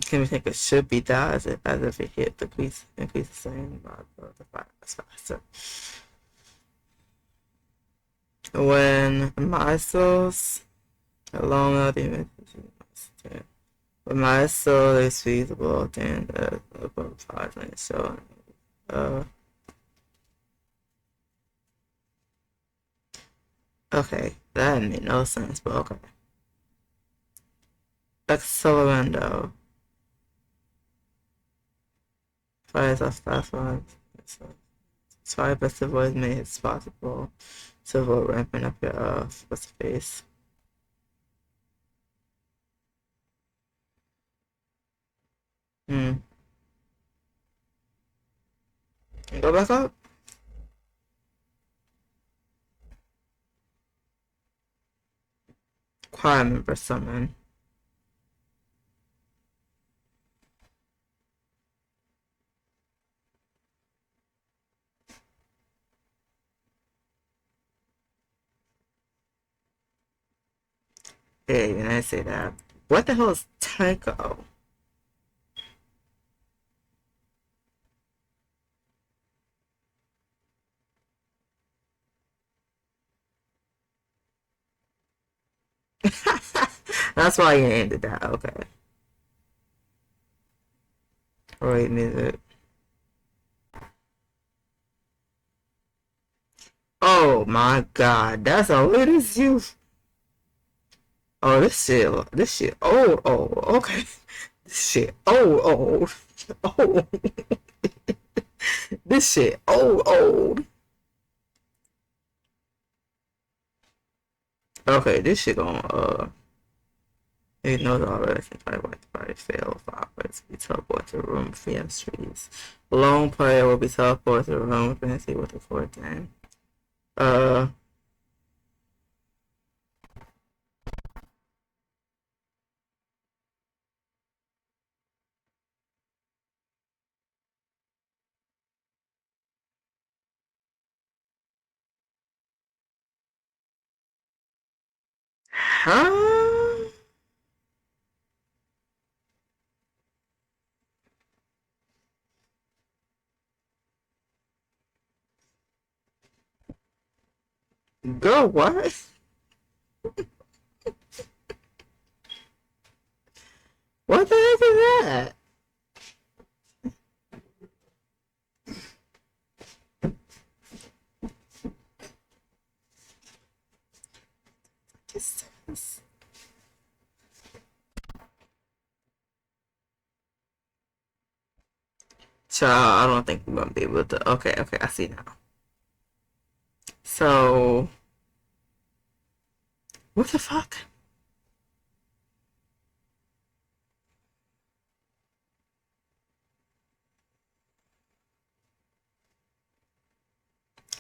Can we think it should be that as if it hit the increase the same the faster. When milestones along the when milestone is feasible, then the above 5 minutes. So okay, that made no sense, but okay. accelerando. Fires off fast ones. Try best to avoid as many as possible to avoid ramping up your what's the face. Go back up. Choir member summon. Hey, and I say that. What the hell is Tanko? That's why you ended that. Okay. Wait a minute. Oh my god, that's all it is. You. Oh, this shit. Oh, okay. This shit. Oh. This shit. Oh. Okay, this shit gonna it knows already since I went to party fail for operators to be teleported to the room of freedom trees. The lone player will be teleported to the room of fantasy with the fourth name. Huh? Girl, what? What the heck is that? Child, I don't think we're gonna be able to. Okay, I see now. So, what the fuck?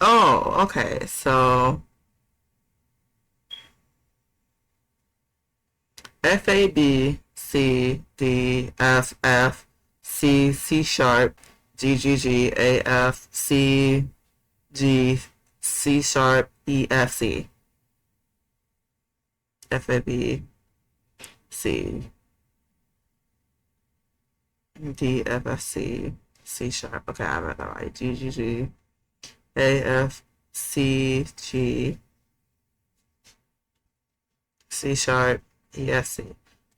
Oh, okay. So, F A B C D F F C C sharp G G G A F C G C sharp E F C F A B C D F F C C sharp. Okay, I read that right. G G G A F C G C sharp E F C.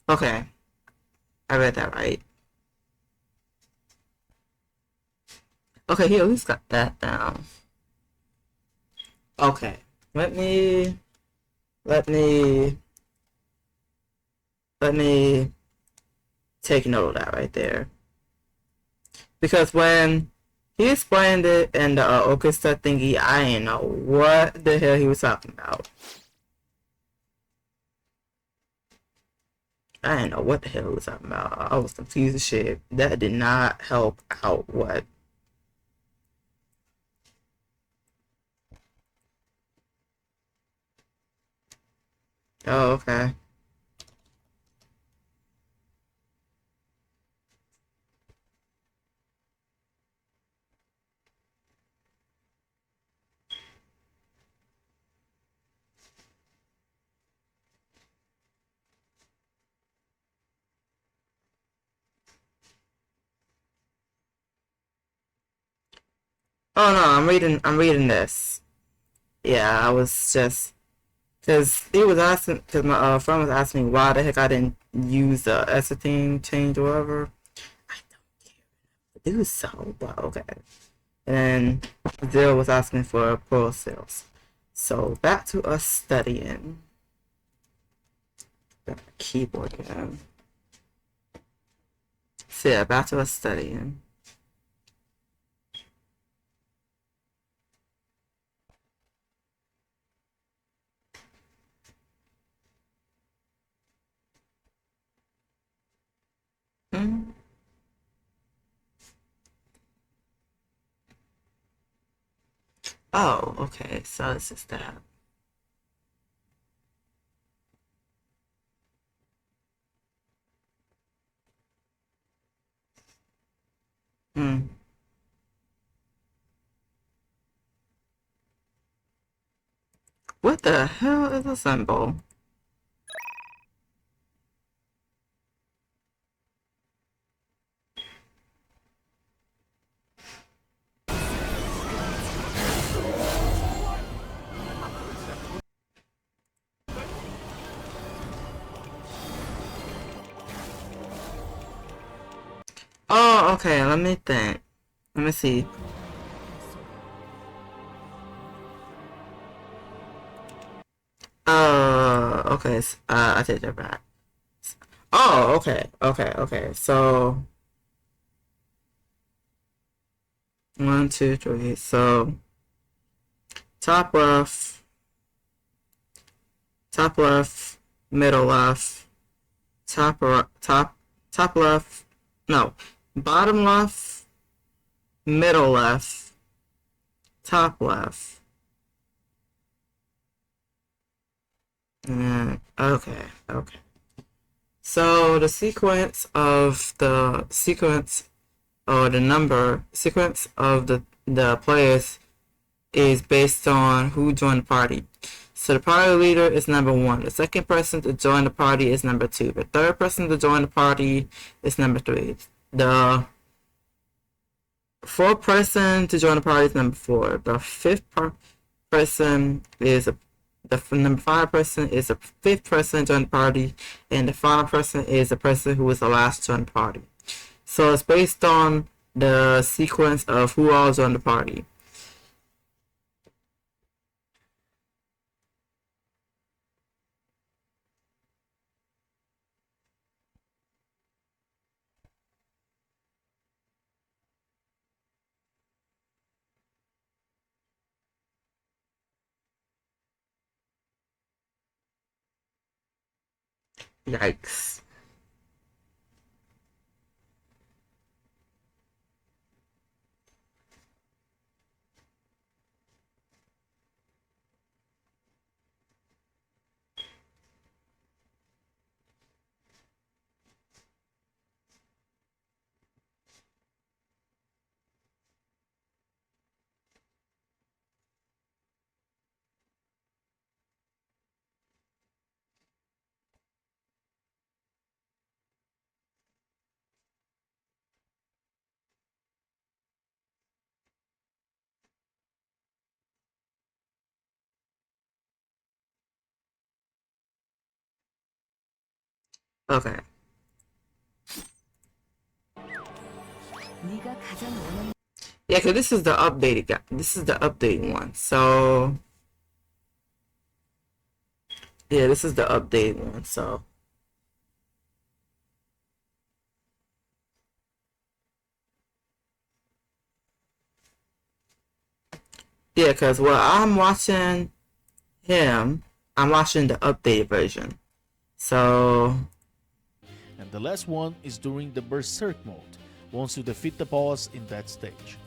Okay, I read that right. Okay, he at least got that down. Okay, let me take note of that right there. Because when he explained it in the orchestra thingy, I didn't know what the hell he was talking about. I didn't know what the hell he was talking about. I was confused as shit. That did not help out what. Oh, okay. Oh no, I'm reading this. Yeah, I was just because he was asking because my friend was asking me why the heck I didn't use the Essentine change or whatever. I don't care to do so, but okay. And then Zero was asking for pro sales. So back to us studying. Got my keyboard again. So yeah, back to us studying. Mm. Oh, okay. So this is that. Hmm. What the hell is a symbol? Oh, okay. Let me think. Let me see. Okay. I take that back. Oh, okay. Okay. Okay. So 1, 2, 3. So top left, top left, middle left, top left. No, bottom left, middle left, top left. Okay. Okay. So the sequence or the number sequence of the players is based on who joined the party. So the party leader is number 1. The second person to join the party is number 2. The third person to join the party is number 3. The fourth person to join the party is number 4. The fifth person is the number 5 person is the fifth person to join the party, and the final person is the person who was the last to join the party. So it's based on the sequence of who all joined the party. Yikes. Okay. Yeah, because this is the updated guy. This is the updated one. So yeah, this is the updated one. So yeah, because while I'm watching him, I'm watching the updated version. So And the last one is during the Berserk mode, once you defeat the boss in that stage.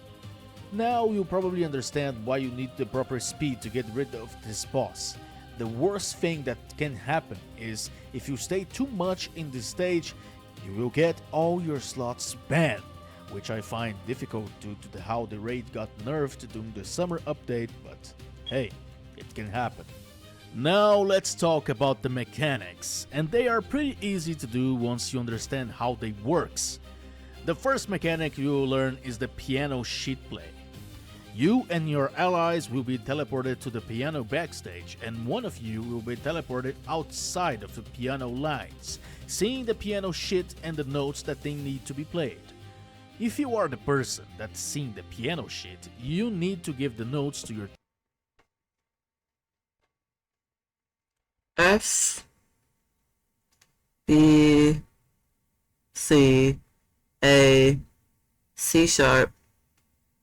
Now you probably understand why you need the proper speed to get rid of this boss. The worst thing that can happen is if you stay too much in this stage, you will get all your slots banned, which I find difficult due to how the raid got nerfed during the summer update, but hey, it can happen. Now let's talk about the mechanics, and they are pretty easy to do once you understand how they works. The first mechanic you will learn is the piano sheet play. You and your allies will be teleported to the piano backstage, and one of you will be teleported outside of the piano lines, seeing the piano sheet and the notes that they need to be played. If you are the person that's seeing the piano sheet, you need to give the notes to your F B C A, C sharp,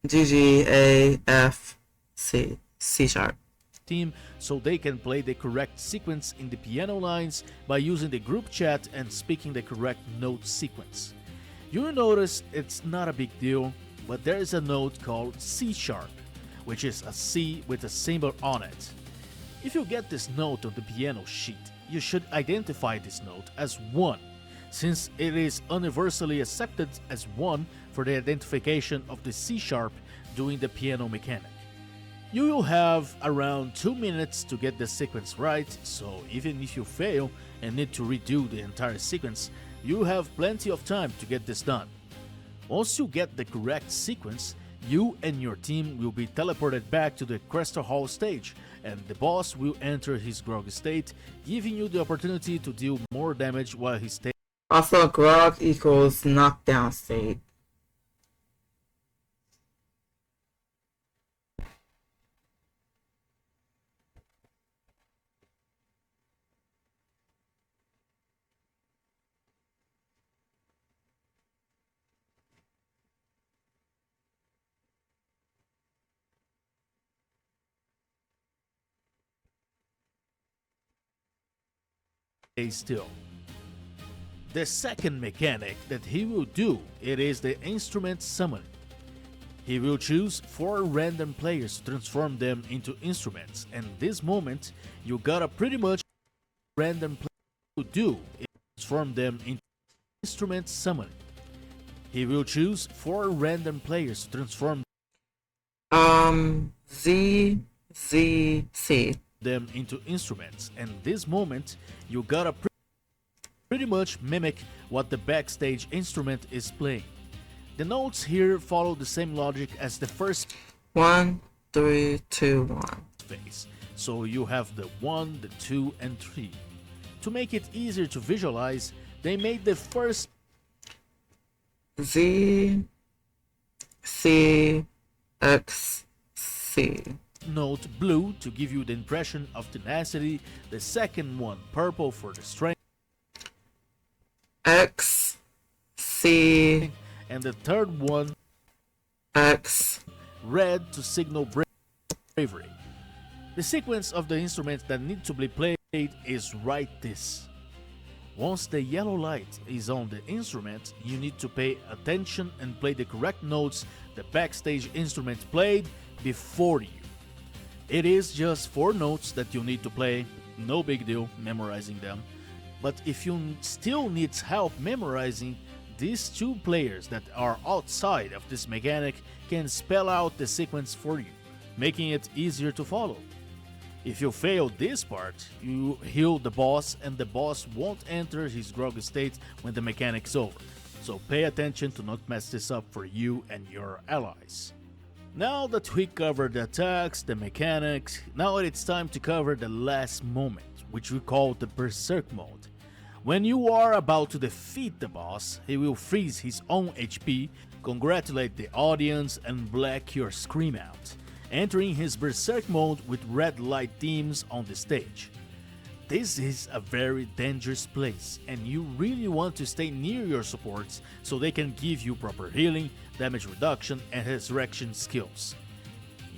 G, G, A, F, C, C sharp. Team so they can play the correct sequence in the piano lines by using the group chat and speaking the correct note sequence. You'll notice it's not a big deal, but there is a note called C sharp, which is a C with a symbol on it. If you get this note on the piano sheet, you should identify this note as 1, since it is universally accepted as 1 for the identification of the C sharp during the piano mechanic. You will have around 2 minutes to get the sequence right, so even if you fail and need to redo the entire sequence, you have plenty of time to get this done. Once you get the correct sequence, you and your team will be teleported back to the Crystal Hall stage, and the boss will enter his grog state, giving you the opportunity to deal more damage while he stays. Also, grog equals knockdown state. Still. The second mechanic that he will do, it is the instrument summon. He will choose 4 random players to transform them into instruments, and this moment you gotta pretty much random players to do is transform them into instrument summon. He will choose 4 random players to transform Z, C them into instruments, and this moment you gotta pretty much mimic what the backstage instrument is playing. The notes here follow the same logic as the first 1, 3, 2, 1 phase, so you have the 1, the 2, and 3. To make it easier to visualize, they made the first Z, C, X, C note blue to give you the impression of tenacity, the second one purple for the strength, X, C, and the third one X, red to signal bravery. The sequence of the instruments that need to be played is right this. Once the yellow light is on the instrument, you need to pay attention and play the correct notes the backstage instrument played before you. It is just 4 notes that you need to play, no big deal memorizing them. But if you still need help memorizing, these 2 players that are outside of this mechanic can spell out the sequence for you, making it easier to follow. If you fail this part, you heal the boss and the boss won't enter his grog state when the mechanic's over. So pay attention to not mess this up for you and your allies. Now that we covered the attacks, the mechanics, now it's time to cover the last moment, which we call the Berserk mode. When you are about to defeat the boss, he will freeze his own HP, congratulate the audience, and black your scream out, entering his Berserk mode with red light beams on the stage. This is a very dangerous place, and you really want to stay near your supports so they can give you proper healing, damage reduction, and resurrection skills.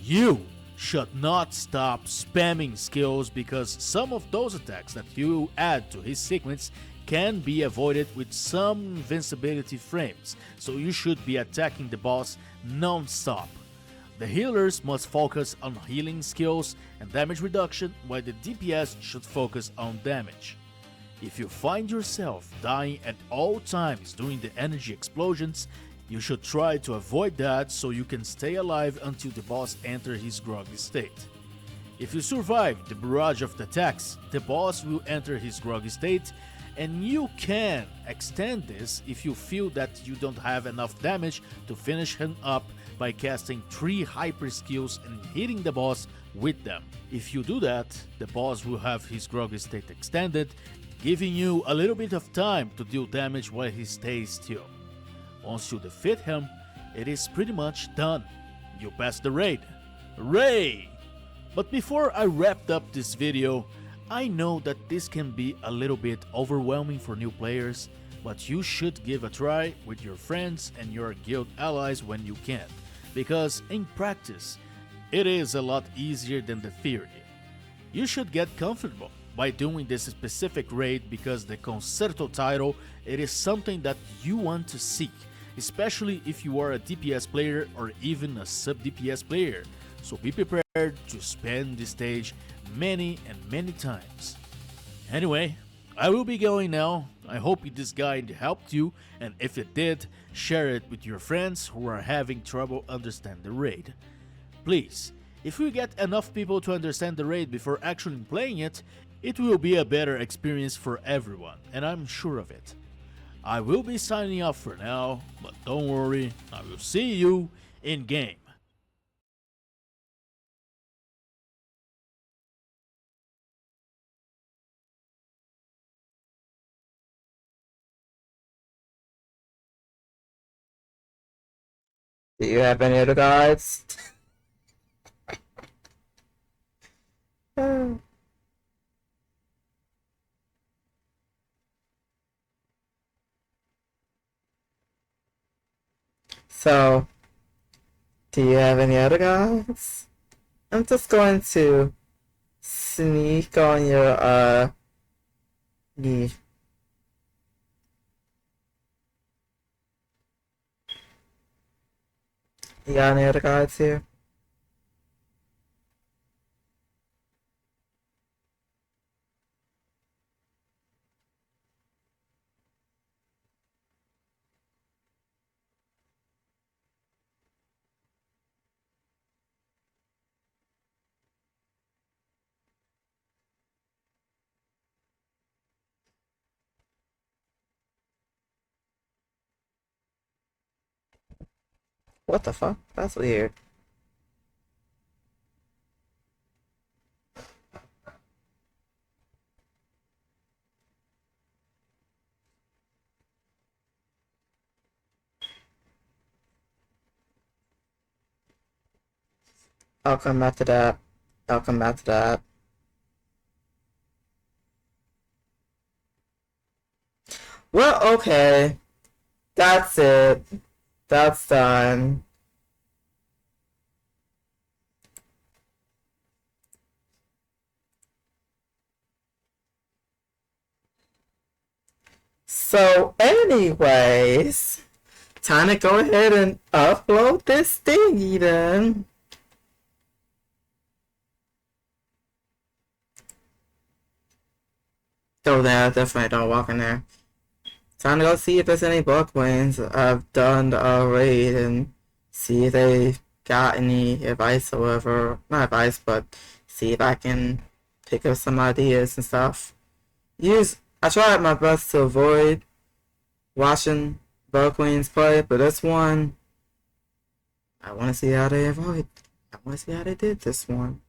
You should not stop spamming skills because some of those attacks that you add to his sequence can be avoided with some invincibility frames, so you should be attacking the boss non-stop. The healers must focus on healing skills and damage reduction, while the DPS should focus on damage. If you find yourself dying at all times during the energy explosions, you should try to avoid that so you can stay alive until the boss enters his groggy state. If you survive the barrage of the attacks, the boss will enter his groggy state, and you can extend this if you feel that you don't have enough damage to finish him up by casting 3 hyper skills and hitting the boss with them. If you do that, the boss will have his groggy state extended, giving you a little bit of time to deal damage while he stays still. Once you defeat him, it is pretty much done. You pass the raid. Hooray! But before I wrapped up this video, I know that this can be a little bit overwhelming for new players, but you should give a try with your friends and your guild allies when you can, because in practice, it is a lot easier than the theory. You should get comfortable by doing this specific raid because the Concerto title, it is something that you want to seek, especially if you are a DPS player or even a sub-DPS player, so be prepared to spam the stage many and many times. Anyway, I will be going now. I hope this guide helped you, and if it did, share it with your friends who are having trouble understanding the raid. Please, if we get enough people to understand the raid before actually playing it, it will be a better experience for everyone, and I'm sure of it. I will be signing off for now, but don't worry, I will see you in game. Do you have any other guides? So, do you have any other guides? I'm just going to sneak on your knee. You got any other guides here? What the fuck? That's weird. I'll come back to that. I'll come back to that. Well, okay. That's it. That's done. So, anyways, time to go ahead and upload this thingy then. Go there, definitely don't walk in there. Time to go see if there's any book wins. I've done a raid and see if they got any advice or whatever. Not advice, but see if I can pick up some ideas and stuff. I tried my best to avoid watching Bug Queens play, but this one, I want to see how they avoid. I want to see how they did this one.